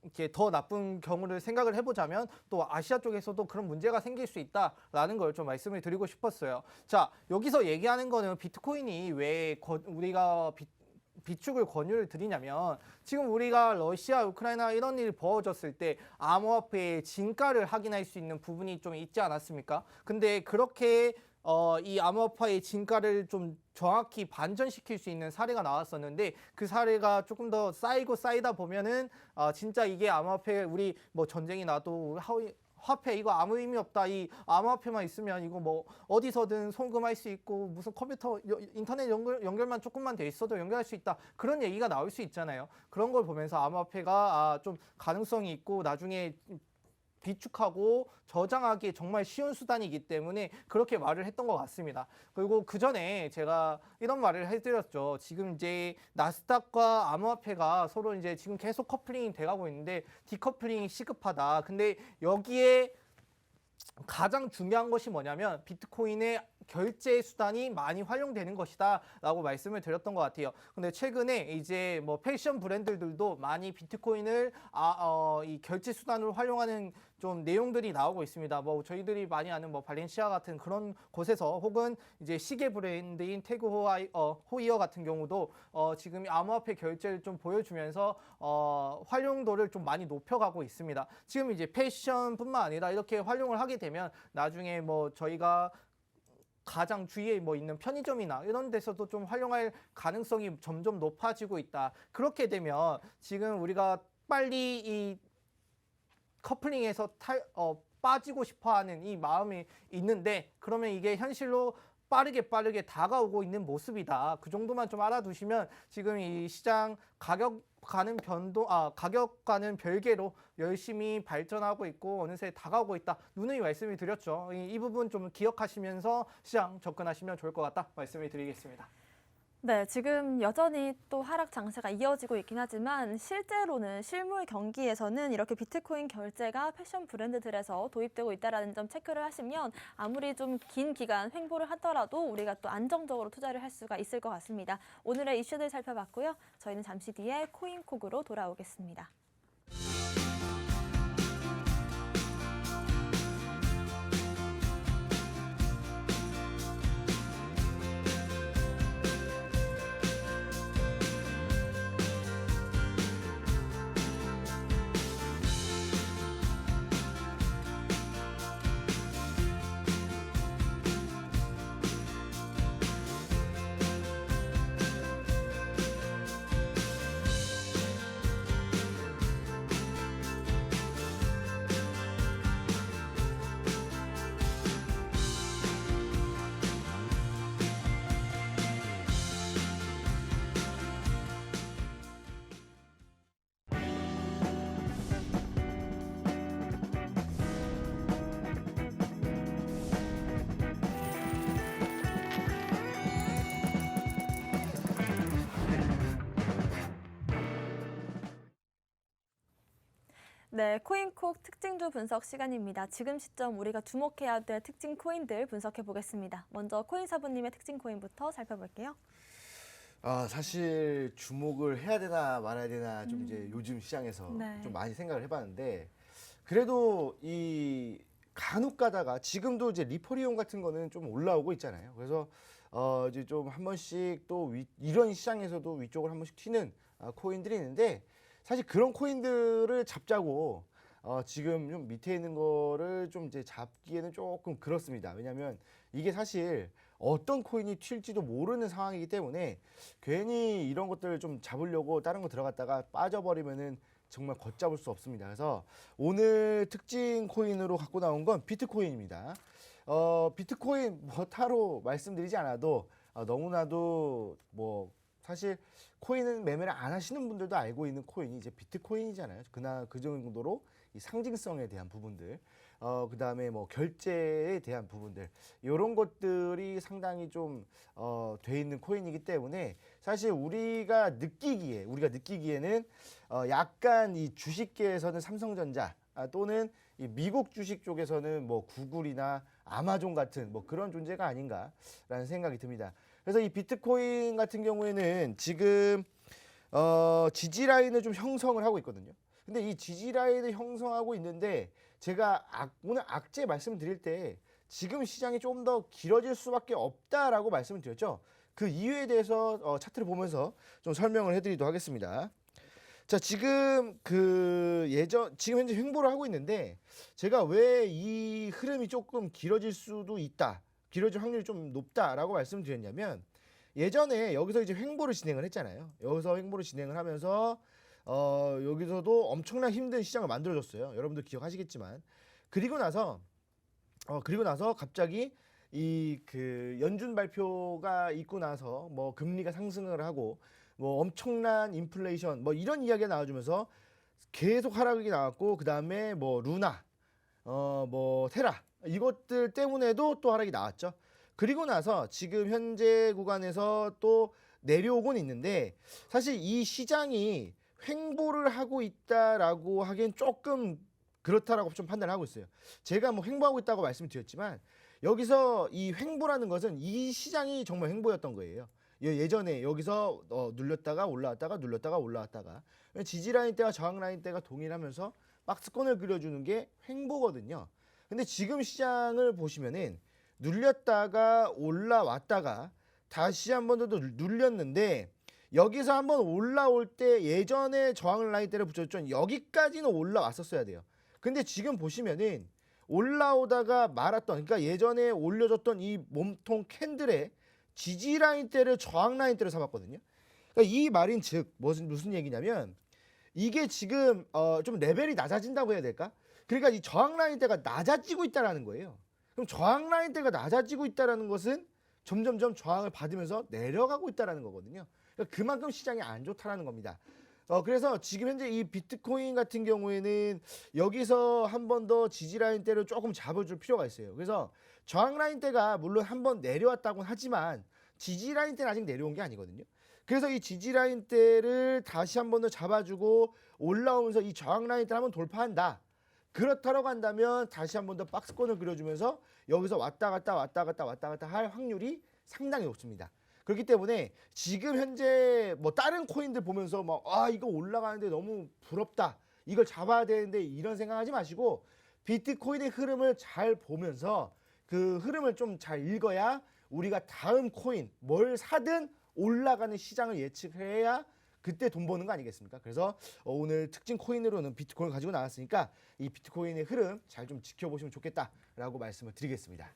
이렇게 더 나쁜 경우를 생각을 해보자면 또 아시아 쪽에서도 그런 문제가 생길 수 있다라는 걸 좀 말씀을 드리고 싶었어요. 자, 여기서 얘기하는 거는 비트코인이 왜 우리가 비축을 권유를 드리냐면, 지금 우리가 러시아, 우크라이나 이런 일이 벌어졌을 때 암호화폐의 진가를 확인할 수 있는 부분이 좀 있지 않았습니까? 근데 그렇게 이 암호화폐의 진가를 좀 정확히 반전시킬 수 있는 사례가 나왔었는데, 그 사례가 조금 더 쌓이다 보면은 진짜 이게 암호화폐, 우리 뭐 전쟁이 나도 화폐 이거 아무 의미 없다. 이 암호화폐만 있으면 이거 뭐 어디서든 송금할 수 있고 무슨 컴퓨터 인터넷 연결만 조금만 돼 있어도 연결할 수 있다. 그런 얘기가 나올 수 있잖아요. 그런 걸 보면서 암호화폐가 좀 가능성이 있고 나중에 비축하고 저장하기 정말 쉬운 수단이기 때문에 그렇게 말을 했던 것 같습니다. 그리고 그 전에 제가 이런 말을 해드렸죠. 지금 이제 나스닥과 암호화폐가 서로 이제 지금 계속 커플링이 돼가고 있는데 디커플링이 시급하다. 근데 여기에 가장 중요한 것이 뭐냐면 비트코인의 결제 수단이 많이 활용되는 것이다 라고 말씀을 드렸던 것 같아요. 근데 최근에 이제 뭐 패션 브랜드들도 많이 비트코인을 이 결제 수단으로 활용하는 좀 내용들이 나오고 있습니다. 뭐 저희들이 많이 아는 뭐 발렌시아 같은 그런 곳에서, 혹은 이제 시계 브랜드인 태그 호이어 같은 경우도 지금 암호화폐 결제를 좀 보여주면서 활용도를 좀 많이 높여가고 있습니다. 지금 이제 패션뿐만 아니라 이렇게 활용을 하게 되면 나중에 뭐 저희가 가장 주위에 뭐 있는 편의점이나 이런 데서도 좀 활용할 가능성이 점점 높아지고 있다. 그렇게 되면 지금 우리가 빨리 이 커플링에서 빠지고 싶어하는 이 마음이 있는데, 그러면 이게 현실로 빠르게 다가오고 있는 모습이다. 그 정도만 좀 알아두시면 지금 이 시장 가격과는 별개로 열심히 발전하고 있고 어느새 다가오고 있다. 누누이 말씀을 드렸죠. 이 부분 좀 기억하시면서 시장 접근하시면 좋을 것 같다 말씀을 드리겠습니다. 네, 지금 여전히 또 하락 장세가 이어지고 있긴 하지만 실제로는 실물 경기에서는 이렇게 비트코인 결제가 패션 브랜드들에서 도입되고 있다는 점 체크를 하시면 아무리 좀 긴 기간 횡보를 하더라도 우리가 또 안정적으로 투자를 할 수가 있을 것 같습니다. 오늘의 이슈들 살펴봤고요. 저희는 잠시 뒤에 코인콕으로 돌아오겠습니다. 네, 코인콕 특징주 분석 시간입니다. 지금 시점 우리가 주목해야 될 특징 코인들 분석해 보겠습니다. 먼저 코인사부님의 특징 코인부터 살펴볼게요. 사실 주목을 해야 되나 말아야 되나 좀 이제 요즘 시장에서 네. 좀 많이 생각을 해봤는데 그래도 이 간혹 가다가 지금도 이제 리퍼리온 같은 거는 좀 올라오고 있잖아요. 그래서 이제 좀 한 번씩 또 이런 시장에서도 위쪽을 한 번씩 튀는 코인들이 있는데 사실 그런 코인들을 잡자고 지금 좀 밑에 있는 거를 좀 이제 잡기에는 조금 그렇습니다. 왜냐하면 이게 사실 어떤 코인이 튈지도 모르는 상황이기 때문에 괜히 이런 것들을 좀 잡으려고 다른 거 들어갔다가 빠져버리면은 정말 걷잡을 수 없습니다. 그래서 오늘 특징 코인으로 갖고 나온 건 비트코인입니다. 비트코인 뭐 따로 말씀드리지 않아도 너무나도 뭐 사실 코인은 매매를 안 하시는 분들도 알고 있는 코인이 이제 비트코인이잖아요. 그 정도로 이 상징성에 대한 부분들, 그다음에 뭐 결제에 대한 부분들 이런 것들이 상당히 좀 돼 있는 코인이기 때문에 사실 우리가 느끼기에는 약간 이 주식계에서는 삼성전자 또는 이 미국 주식 쪽에서는 뭐 구글이나 아마존 같은 뭐 그런 존재가 아닌가라는 생각이 듭니다. 그래서 이 비트코인 같은 경우에는 지금 지지 라인을 좀 형성을 하고 있거든요. 근데 이 지지 라인을 형성하고 있는데 제가 오늘 악재 말씀드릴 때 지금 시장이 좀 더 길어질 수밖에 없다라고 말씀을 드렸죠. 그 이유에 대해서 차트를 보면서 좀 설명을 해드리도록 하겠습니다. 자, 지금 지금 현재 횡보를 하고 있는데 제가 왜 이 흐름이 조금 길어질 수도 있다, 길어질 확률이 좀 높다라고 말씀드렸냐면 예전에 여기서 이제 횡보를 진행을 했잖아요. 여기서 횡보를 진행을 하면서 여기서도 엄청난 힘든 시장을 만들어줬어요. 여러분들 기억하시겠지만 그리고 나서 갑자기 이 연준 발표가 있고 나서 뭐 금리가 상승을 하고 뭐 엄청난 인플레이션 뭐 이런 이야기가 나와주면서 계속 하락이 나왔고 그 다음에 뭐 루나 뭐 테라 이것들 때문에도 또 하락이 나왔죠. 그리고 나서 지금 현재 구간에서 또 내려오곤 있는데 사실 이 시장이 횡보를 하고 있다라고 하기엔 조금 그렇다라고 좀 판단을 하고 있어요. 제가 뭐 횡보하고 있다고 말씀드렸지만 여기서 이 횡보라는 것은 이 시장이 정말 횡보였던 거예요. 예전에 여기서 눌렸다가 올라왔다가 눌렸다가 올라왔다가 지지라인 때와 저항라인 때가 동일하면서 박스권을 그려주는 게 횡보거든요. 근데 지금 시장을 보시면은 눌렸다가 올라왔다가 다시 한 번 더 눌렸는데 여기서 한번 올라올 때 예전에 저항 라인 때를 붙였죠. 여기까지는 올라왔었어야 돼요. 근데 지금 보시면은 올라오다가 말았던, 그러니까 예전에 올려줬던 이 몸통 캔들의 지지 라인 때를 저항 라인 때를 삼았거든요. 그러니까 이 말인 즉 무슨 얘기냐면 이게 지금 좀 레벨이 낮아진다고 해야 될까? 그러니까 이 저항 라인 때가 낮아지고 있다라는 거예요. 그럼 저항 라인 때가 낮아지고 있다라는 것은 점점점 저항을 받으면서 내려가고 있다라는 거거든요. 그러니까 그만큼 시장이 안 좋다라는 겁니다. 그래서 지금 현재 이 비트코인 같은 경우에는 여기서 한 번 더 지지 라인 때를 조금 잡아줄 필요가 있어요. 그래서 저항 라인 때가 물론 한 번 내려왔다고는 하지만 지지 라인 때는 아직 내려온 게 아니거든요. 그래서 이 지지 라인 때를 다시 한 번 더 잡아주고 올라오면서 이 저항 라인 때를 한번 돌파한다. 그렇다라고 한다면 다시 한 번 더 박스권을 그려주면서 여기서 왔다 갔다 할 확률이 상당히 높습니다. 그렇기 때문에 지금 현재 뭐 다른 코인들 보면서 막 이거 올라가는데 너무 부럽다. 이걸 잡아야 되는데 이런 생각하지 마시고 비트코인의 흐름을 잘 보면서 그 흐름을 좀 잘 읽어야 우리가 다음 코인 뭘 사든 올라가는 시장을 예측해야 그때 돈 버는 거 아니겠습니까? 그래서 오늘 특징 코인으로는 비트코인을 가지고 나왔으니까 이 비트코인의 흐름 잘 좀 지켜보시면 좋겠다라고 말씀을 드리겠습니다.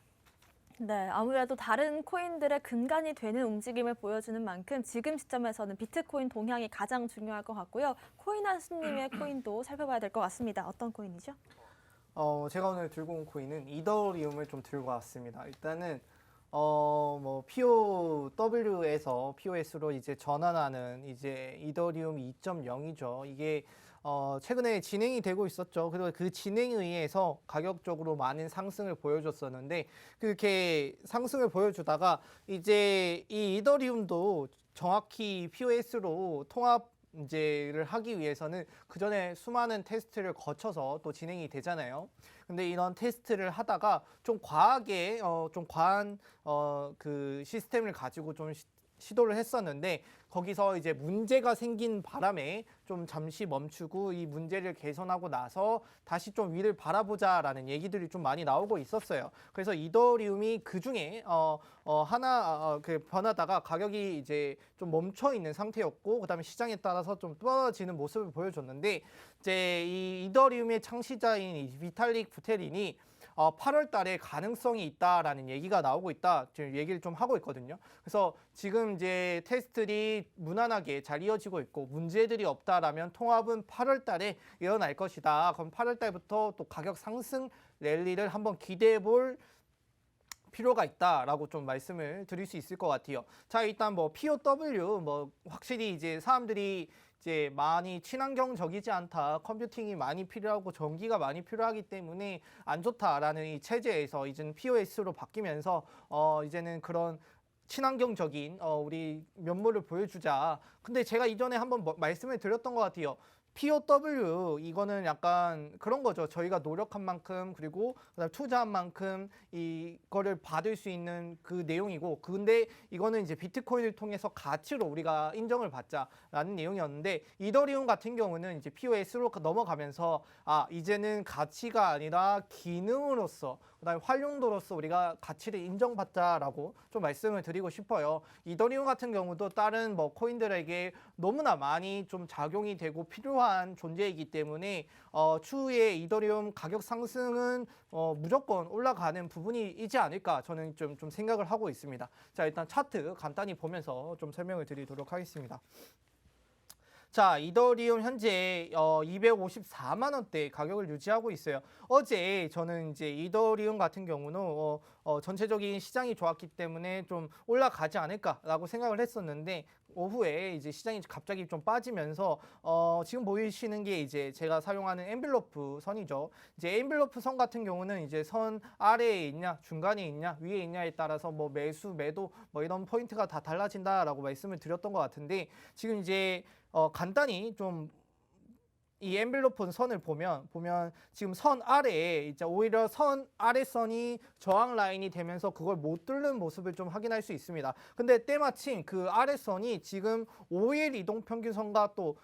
네, 아무래도 다른 코인들의 근간이 되는 움직임을 보여주는 만큼 지금 시점에서는 비트코인 동향이 가장 중요할 것 같고요. 코인한수님의 코인도 살펴봐야 될 것 같습니다. 어떤 코인이죠? 제가 오늘 들고 온 코인은 이더리움을 좀 들고 왔습니다. 일단은 뭐 POW에서 POS로 이제 전환하는 이제 이더리움 2.0이죠. 이게 최근에 진행이 되고 있었죠. 그리고 그 진행에 의해서 가격적으로 많은 상승을 보여줬었는데 그렇게 상승을 보여주다가 이제 이 이더리움도 정확히 POS로 통합 이제를 하기 위해서는 그 전에 수많은 테스트를 거쳐서 또 진행이 되잖아요. 근데 이런 테스트를 하다가 좀 과하게 좀 과한 그 시스템을 가지고 좀 시도를 했었는데 거기서 이제 문제가 생긴 바람에 좀 잠시 멈추고 이 문제를 개선하고 나서 다시 좀 위를 바라보자라는 얘기들이 좀 많이 나오고 있었어요. 그래서 이더리움이 그 중에 하나 그 변하다가 가격이 이제 좀 멈춰 있는 상태였고 그다음에 시장에 따라서 좀 떨어지는 모습을 보여줬는데 이제 이 이더리움의 창시자인 이 비탈릭 부테린이 8월 달에 가능성이 있다라는 얘기가 나오고 있다. 지금 얘기를 좀 하고 있거든요. 그래서 지금 이제 테스트들이 무난하게 잘 이어지고 있고 문제들이 없다라면 통합은 8월 달에 일어날 것이다. 그럼 8월 달부터 또 가격 상승 랠리를 한번 기대해 볼 필요가 있다라고 좀 말씀을 드릴 수 있을 것 같아요. 자, 일단 뭐 POW 뭐 확실히 이제 사람들이 이제 많이 친환경적이지 않다. 컴퓨팅이 많이 필요하고 전기가 많이 필요하기 때문에 안 좋다라는 이 체제에서 이제는 POS로 바뀌면서 이제는 그런 친환경적인 우리 면모를 보여주자. 근데 제가 이전에 한번 말씀을 드렸던 것 같아요. POW 이거는 약간 그런 거죠. 저희가 노력한 만큼 그리고 그다음 투자한 만큼 이거를 받을 수 있는 그 내용이고 근데 이거는 이제 비트코인을 통해서 가치로 우리가 인정을 받자라는 내용이었는데 이더리움 같은 경우는 이제 POS로 넘어가면서 이제는 가치가 아니라 기능으로서 그다음에 활용도로서 우리가 가치를 인정받자라고 좀 말씀을 드리고 싶어요. 이더리움 같은 경우도 다른 뭐 코인들에게 너무나 많이 좀 작용이 되고 필요한 존재이기 때문에 추후에 이더리움 가격 상승은 무조건 올라가는 부분이지 않을까 저는 좀 생각을 하고 있습니다. 자, 일단 차트 간단히 보면서 좀 설명을 드리도록 하겠습니다. 자, 이더리움 현재 254만 원대 가격을 유지하고 있어요. 어제 저는 이제 이더리움 같은 경우는 전체적인 시장이 좋았기 때문에 좀 올라가지 않을까라고 생각을 했었는데 오후에 이제 시장이 갑자기 좀 빠지면서 지금 보이시는 게 이제 제가 사용하는 엔벨로프 선이죠. 이제 엔벨로프 선 같은 경우는 이제 선 아래에 있냐, 중간에 있냐, 위에 있냐에 따라서 뭐 매수, 매도 뭐 이런 포인트가 다 달라진다라고 말씀을 드렸던 것 같은데 지금 이제 간단히 좀 이 엔벨로프 선을 보면 지금 선 아래에 이제 오히려 선 아래 선이 저항 라인이 되면서 그걸 못 뚫는 모습을 좀 확인할 수 있습니다. 근데 때마침 그 아래 선이 지금 5일 이동 평균선과 또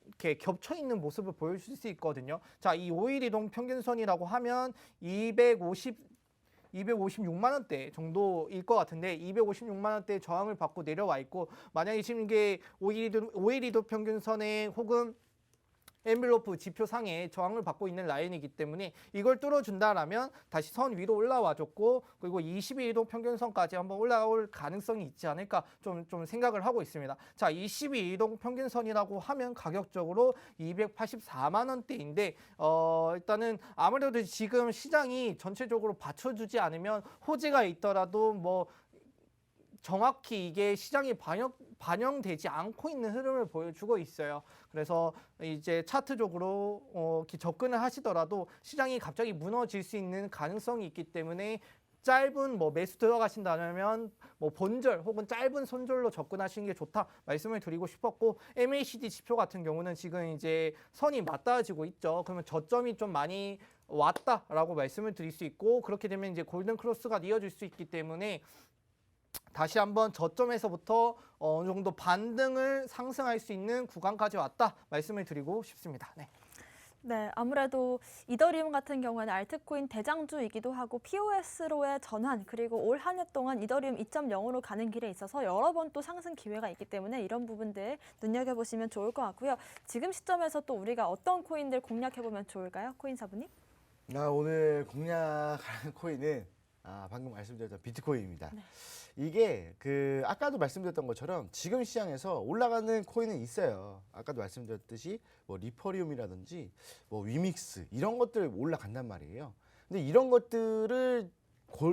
이렇게 겹쳐 있는 모습을 보여줄 수 있거든요. 자, 이 5일 이동 평균선이라고 하면 256만 원대 정도일 것 같은데 256만 원대 저항을 받고 내려와 있고 만약에 지금 이게 5일 이동 평균선에 혹은 엔벨로프 지표상에 저항을 받고 있는 라인이기 때문에 이걸 뚫어준다라면 다시 선 위로 올라와줬고 그리고 22일도 평균선까지 한번 올라올 가능성이 있지 않을까 좀 생각을 하고 있습니다. 자, 22일도 평균선이라고 하면 가격적으로 284만 원대인데 일단은 아무래도 지금 시장이 전체적으로 받쳐주지 않으면 호재가 있더라도 뭐 정확히 이게 시장에 반영되지 않고 있는 흐름을 보여주고 있어요. 그래서 이제 차트적으로 접근을 하시더라도 시장이 갑자기 무너질 수 있는 가능성이 있기 때문에 짧은 뭐 매수 들어가신다면 뭐 본절 혹은 짧은 손절로 접근하시는 게 좋다 말씀을 드리고 싶었고, MACD 지표 같은 경우는 지금 이제 선이 맞닿아지고 있죠. 그러면 저점이 좀 많이 왔다라고 말씀을 드릴 수 있고, 그렇게 되면 이제 골든 크로스가 이어질 수 있기 때문에 다시 한번 저점에서부터 어느 정도 반등을 상승할 수 있는 구간까지 왔다 말씀을 드리고 싶습니다. 네. 네, 아무래도 이더리움 같은 경우에는 알트코인 대장주이기도 하고 POS로의 전환, 그리고 올 한 해 동안 이더리움 2.0으로 가는 길에 있어서 여러 번 또 상승 기회가 있기 때문에 이런 부분들 눈여겨보시면 좋을 것 같고요. 지금 시점에서 또 우리가 어떤 코인들 공략해보면 좋을까요? 코인사부님? 오늘 공략하는 코인은 방금 말씀드렸던 비트코인입니다. 네. 이게 아까도 말씀드렸던 것처럼 지금 시장에서 올라가는 코인은 있어요. 아까도 말씀드렸듯이 뭐 리퍼리움이라든지 뭐 위믹스 이런 것들 올라간단 말이에요. 근데 이런 것들을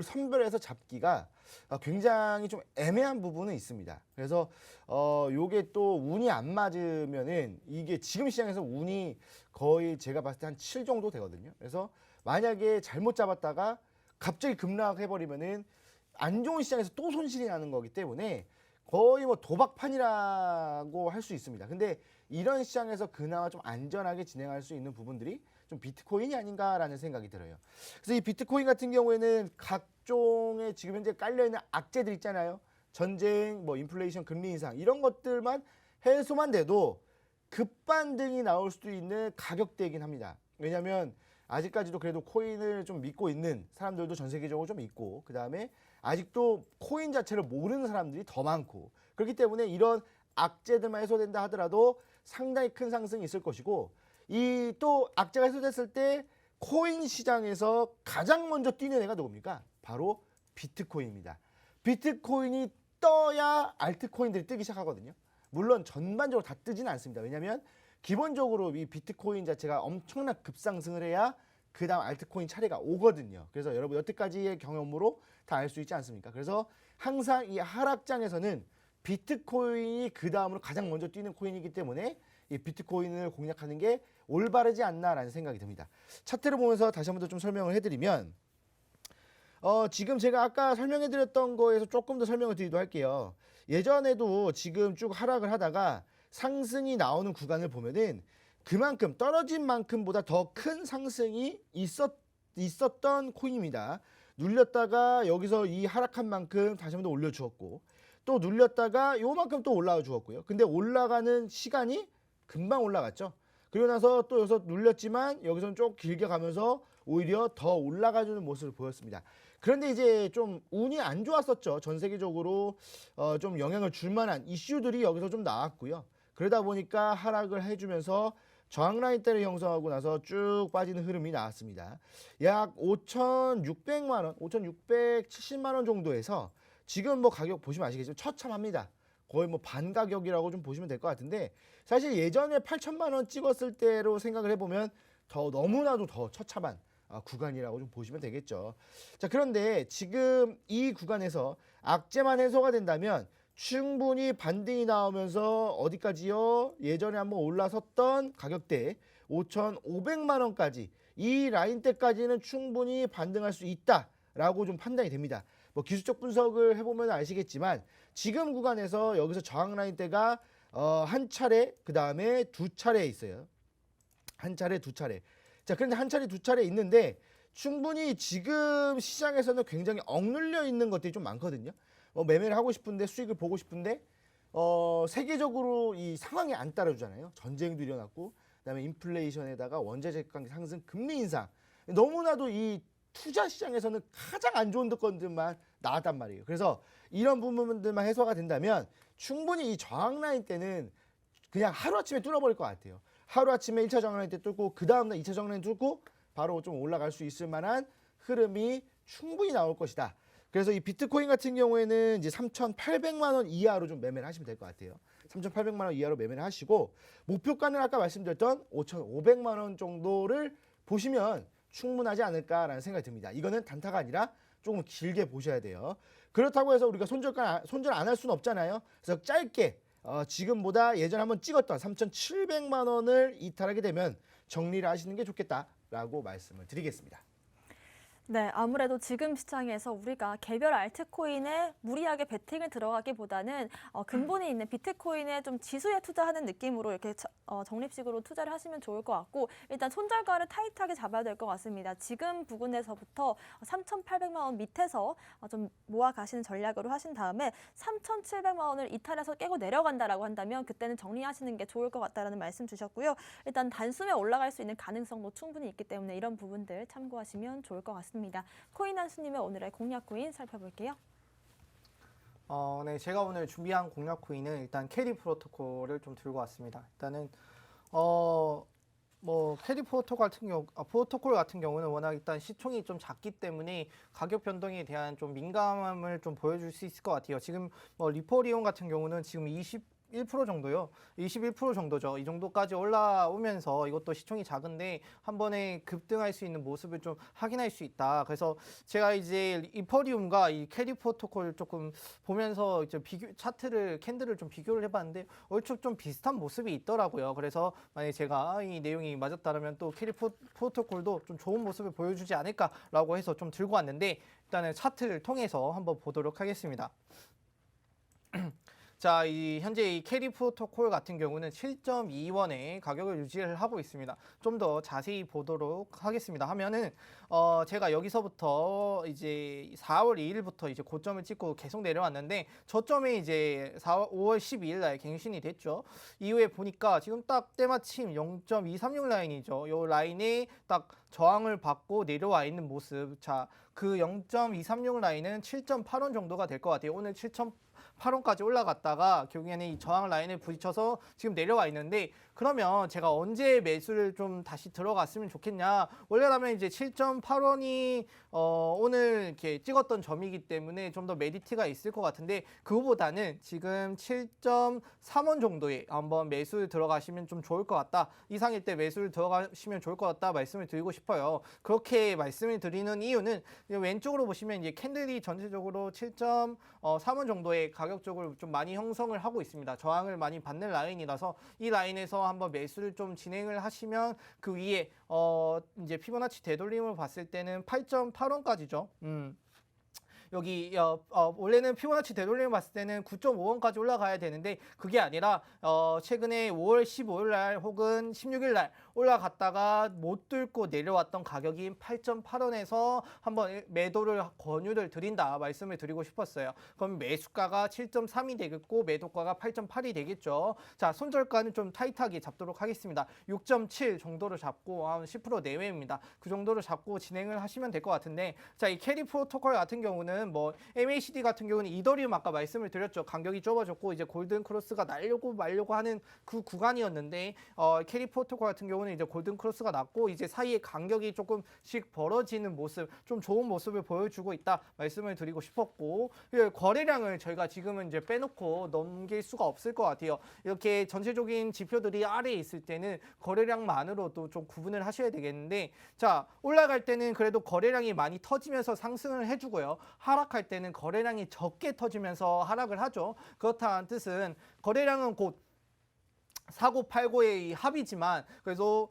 선별해서 잡기가 굉장히 좀 애매한 부분은 있습니다. 그래서 요게 또 운이 안 맞으면은 이게 지금 시장에서 운이 거의 제가 봤을 때 한 7 정도 되거든요. 그래서 만약에 잘못 잡았다가 갑자기 급락해버리면은 안 좋은 시장에서 또 손실이 나는 거기 때문에 거의 뭐 도박판이라고 할 수 있습니다. 근데 이런 시장에서 그나마 좀 안전하게 진행할 수 있는 부분들이 좀 비트코인이 아닌가라는 생각이 들어요. 그래서 이 비트코인 같은 경우에는 각종의 지금 현재 깔려있는 악재들 있잖아요. 전쟁, 뭐 인플레이션, 금리 인상 이런 것들만 해소만 돼도 급반등이 나올 수도 있는 가격대이긴 합니다. 왜냐하면 아직까지도 그래도 코인을 좀 믿고 있는 사람들도 전 세계적으로 좀 있고, 그 다음에 아직도 코인 자체를 모르는 사람들이 더 많고, 그렇기 때문에 이런 악재들만 해소된다 하더라도 상당히 큰 상승이 있을 것이고, 이 또 악재가 해소됐을 때 코인 시장에서 가장 먼저 뛰는 애가 누굽니까? 바로 비트코인입니다. 비트코인이 떠야 알트코인들이 뜨기 시작하거든요. 물론 전반적으로 다 뜨지는 않습니다. 왜냐하면 기본적으로 이 비트코인 자체가 엄청난 급상승을 해야 그 다음 알트코인 차례가 오거든요. 그래서 여러분 여태까지의 경험으로 다 알 수 있지 않습니까? 그래서 항상 이 하락장에서는 비트코인이 그 다음으로 가장 먼저 뛰는 코인이기 때문에 이 비트코인을 공략하는 게 올바르지 않나라는 생각이 듭니다. 차트를 보면서 다시 한 번 더 좀 설명을 해드리면 지금 제가 아까 설명해드렸던 거에서 조금 더 설명을 드리도록 할게요. 예전에도 지금 쭉 하락을 하다가 상승이 나오는 구간을 보면은 그만큼 떨어진 만큼보다 더 큰 상승이 있었던 코인입니다. 눌렸다가 여기서 이 하락한 만큼 다시 한 번 더 올려주었고, 또 눌렸다가 요만큼 또 올라와 주었고요. 근데 올라가는 시간이 금방 올라갔죠. 그리고 나서 또 여기서 눌렸지만 여기서는 좀 길게 가면서 오히려 더 올라가주는 모습을 보였습니다. 그런데 이제 좀 운이 안 좋았었죠. 전 세계적으로 좀 영향을 줄 만한 이슈들이 여기서 좀 나왔고요. 그러다 보니까 하락을 해주면서 저항 라인대를 형성하고 나서 쭉 빠지는 흐름이 나왔습니다. 약 5,600만 원, 5,670만 원 정도에서 지금 뭐 가격 보시면 아시겠지만 처참합니다. 거의 뭐 반 가격이라고 좀 보시면 될 것 같은데, 사실 예전에 8천만 원 찍었을 때로 생각을 해보면 더 너무나도 더 처참한 구간이라고 좀 보시면 되겠죠. 자, 그런데 지금 이 구간에서 악재만 해소가 된다면 충분히 반등이 나오면서 어디까지요? 예전에 한번 올라섰던 가격대 5,500만 원까지, 이 라인대까지는 충분히 반등할 수 있다라고 좀 판단이 됩니다. 뭐 기술적 분석을 해보면 아시겠지만 지금 구간에서 여기서 저항 라인대가 한 차례, 그 다음에 두 차례 있어요. 한 차례, 두 차례. 자, 그런데 한 차례, 두 차례 있는데 충분히 지금 시장에서는 굉장히 억눌려 있는 것들이 좀 많거든요. 매매를 하고 싶은데, 수익을 보고 싶은데 세계적으로 이 상황이 안 따라주잖아요. 전쟁도 일어났고, 그다음에 인플레이션에다가 원자재 가격 상승, 금리 인상, 너무나도 이 투자 시장에서는 가장 안 좋은 것들만 나왔단 말이에요. 그래서 이런 부분들만 해소가 된다면 충분히 이 저항 라인 때는 그냥 하루아침에 뚫어버릴 것 같아요. 하루아침에 1차 저항 라인 때 뚫고 그 다음날 2차 저항 라인 뚫고 바로 좀 올라갈 수 있을 만한 흐름이 충분히 나올 것이다. 그래서 이 비트코인 같은 경우에는 이제 3,800만 원 이하로 좀 매매를 하시면 될 것 같아요. 3,800만 원 이하로 매매를 하시고, 목표가는 아까 말씀드렸던 5,500만 원 정도를 보시면 충분하지 않을까라는 생각이 듭니다. 이거는 단타가 아니라 조금 길게 보셔야 돼요. 그렇다고 해서 우리가 손절 안 할 수는 없잖아요. 그래서 짧게 지금보다 예전에 한번 찍었던 3,700만 원을 이탈하게 되면 정리를 하시는 게 좋겠다라고 말씀을 드리겠습니다. 네, 아무래도 지금 시장에서 우리가 개별 알트코인에 무리하게 베팅을 들어가기보다는 근본이 있는 비트코인에 좀 지수에 투자하는 느낌으로 이렇게 적립식으로 투자를 하시면 좋을 것 같고, 일단 손절가를 타이트하게 잡아야 될 것 같습니다. 지금 부근에서부터 3,800만 원 밑에서 좀 모아 가시는 전략으로 하신 다음에 3,700만 원을 이탈해서 깨고 내려간다라고 한다면 그때는 정리하시는 게 좋을 것 같다라는 말씀 주셨고요. 일단 단숨에 올라갈 수 있는 가능성도 충분히 있기 때문에 이런 부분들 참고하시면 좋을 것 같습니다. 코인 한수님의 오늘의 공략 코인 살펴볼게요. 네, 제가 오늘 준비한 공략 코인은 일단 캐리 프로토콜을 좀 들고 왔습니다. 일단은 캐리 프로토콜 같은 경우는 워낙 일단 시총이 좀 작기 때문에 가격 변동에 대한 좀 민감함을 좀 보여줄 수 있을 것 같아요. 지금 리포리온 같은 경우는 지금 21% 정도요. 21% 정도죠. 이 정도까지 올라오면서 이것도 시총이 작은데 한 번에 급등할 수 있는 모습을 좀 확인할 수 있다. 그래서 제가 이제 이퍼리움과 이 캐리 프로토콜 조금 보면서 이제 차트를 캔들을 좀 비교를 해봤는데 얼추 좀 비슷한 모습이 있더라고요. 그래서 만약에 제가 이 내용이 맞았다면 또 캐리 프로토콜도 좀 좋은 모습을 보여주지 않을까라고 해서 좀 들고 왔는데 일단은 차트를 통해서 한번 보도록 하겠습니다. 자, 현재 이 캐리 프로토콜 같은 경우는 7.2원의 가격을 유지를 하고 있습니다. 좀 더 자세히 보도록 하겠습니다. 하면은 제가 여기서부터 이제 4월 2일부터 이제 고점을 찍고 계속 내려왔는데 저점에 이제 5월 12일 날 갱신이 됐죠. 이후에 보니까 지금 딱 때마침 0.236 라인이죠. 이 라인에 딱 저항을 받고 내려와 있는 모습. 자, 그 0.236 라인은 7.8원 정도가 될 것 같아요. 오늘 7.8원까지 올라갔다가 결국에는 이 저항 라인에 부딪혀서 지금 내려와 있는데, 그러면 제가 언제 매수를 좀 다시 들어갔으면 좋겠냐. 원래라면 이제 7.8원이 오늘 이렇게 찍었던 점이기 때문에 좀 더 메리트가 있을 것 같은데, 그거보다는 지금 7.3원 정도에 한번 매수를 들어가시면 좀 좋을 것 같다. 이상일 때 매수를 들어가시면 좋을 것 같다 말씀을 드리고 싶어요. 그렇게 말씀을 드리는 이유는 왼쪽으로 보시면 이제 캔들이 전체적으로 7.3원 정도의 가격적으로 좀 많이 형성을 하고 있습니다. 저항을 많이 받는 라인이라서 이 라인에서 한번 매수를 좀 진행을 하시면 그 위에 이제 피보나치 되돌림을 봤을 때는 8.8원까지죠. 여기 원래는 피보나치 되돌림을 봤을 때는 9.5원까지 올라가야 되는데 그게 아니라 최근에 5월 15일 날 혹은 16일 날 올라갔다가 못 뚫고 내려왔던 가격인 8.8원에서 한번 매도를 권유를 드린다 말씀을 드리고 싶었어요. 그럼 매수가가 7.3이 되겠고 매도가가 8.8이 되겠죠. 자, 손절가는 좀 타이트하게 잡도록 하겠습니다. 6.7 정도로 잡고 한 10% 내외입니다. 그 정도로 잡고 진행을 하시면 될 것 같은데, 자, 이 캐리 프로토콜 같은 경우는 MACD 같은 경우는 이더리움 아까 말씀을 드렸죠. 간격이 좁아졌고 이제 골든 크로스가 날려고 말려고 하는 그 구간이었는데 캐리 프로토콜 같은 경우는 이제 골든 크로스가 났고 이제 사이에 간격이 조금씩 벌어지는 모습, 좀 좋은 모습을 보여주고 있다 말씀을 드리고 싶었고, 거래량을 저희가 지금은 이제 빼놓고 넘길 수가 없을 것 같아요. 이렇게 전체적인 지표들이 아래에 있을 때는 거래량만으로도 좀 구분을 하셔야 되겠는데, 자, 올라갈 때는 그래도 거래량이 많이 터지면서 상승을 해주고요. 하락할 때는 거래량이 적게 터지면서 하락을 하죠. 그렇다는 뜻은 거래량은 곧 사고 팔고의 합이지만 그래서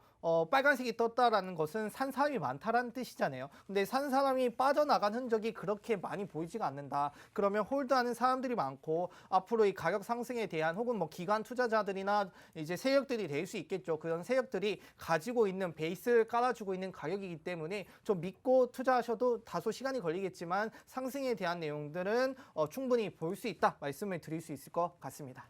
빨간색이 떴다라는 것은 산 사람이 많다라는 뜻이잖아요. 근데 산 사람이 빠져나간 흔적이 그렇게 많이 보이지가 않는다. 그러면 홀드하는 사람들이 많고 앞으로 이 가격 상승에 대한 혹은 기관 투자자들이나 이제 세력들이 될 수 있겠죠. 그런 세력들이 가지고 있는 베이스를 깔아주고 있는 가격이기 때문에 좀 믿고 투자하셔도 다소 시간이 걸리겠지만 상승에 대한 내용들은 충분히 볼 수 있다 말씀을 드릴 수 있을 것 같습니다.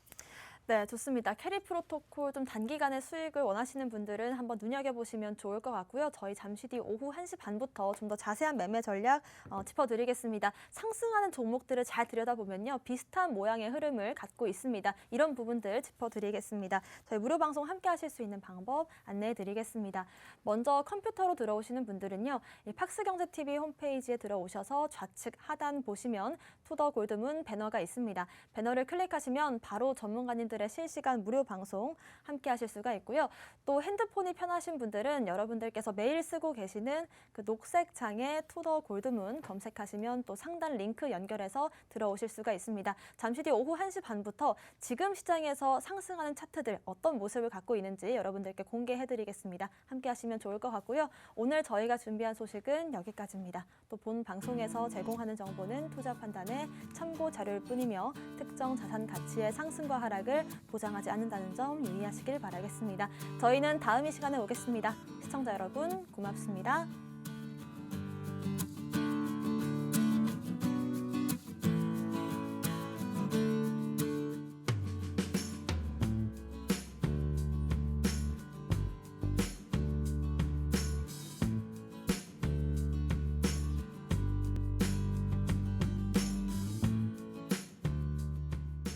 네, 좋습니다. 캐리 프로토콜 좀 단기간의 수익을 원하시는 분들은 한번 눈여겨보시면 좋을 것 같고요. 저희 잠시 뒤 오후 1시 반부터 좀 더 자세한 매매 전략 짚어드리겠습니다. 상승하는 종목들을 잘 들여다보면요. 비슷한 모양의 흐름을 갖고 있습니다. 이런 부분들 짚어드리겠습니다. 저희 무료 방송 함께 하실 수 있는 방법 안내해드리겠습니다. 먼저 컴퓨터로 들어오시는 분들은요. 이 팍스경제TV 홈페이지에 들어오셔서 좌측 하단 보시면 투더 골드문 배너가 있습니다. 배너를 클릭하시면 바로 전문가님들 분들의 실시간 무료 방송 함께 하실 수가 있고요. 또 핸드폰이 편하신 분들은 여러분들께서 매일 쓰고 계시는 그 녹색 창에 투더 골드문 검색하시면 또 상단 링크 연결해서 들어오실 수가 있습니다. 잠시 뒤 오후 1시 반부터 지금 시장에서 상승하는 차트들 어떤 모습을 갖고 있는지 여러분들께 공개해드리겠습니다. 함께 하시면 좋을 것 같고요. 오늘 저희가 준비한 소식은 여기까지입니다. 또 본 방송에서 제공하는 정보는 투자 판단의 참고 자료일 뿐이며 특정 자산 가치의 상승과 하락을 보장하지 않는다는 점 유의하시길 바라겠습니다. 저희는 다음 이 시간에 오겠습니다. 시청자 여러분 고맙습니다.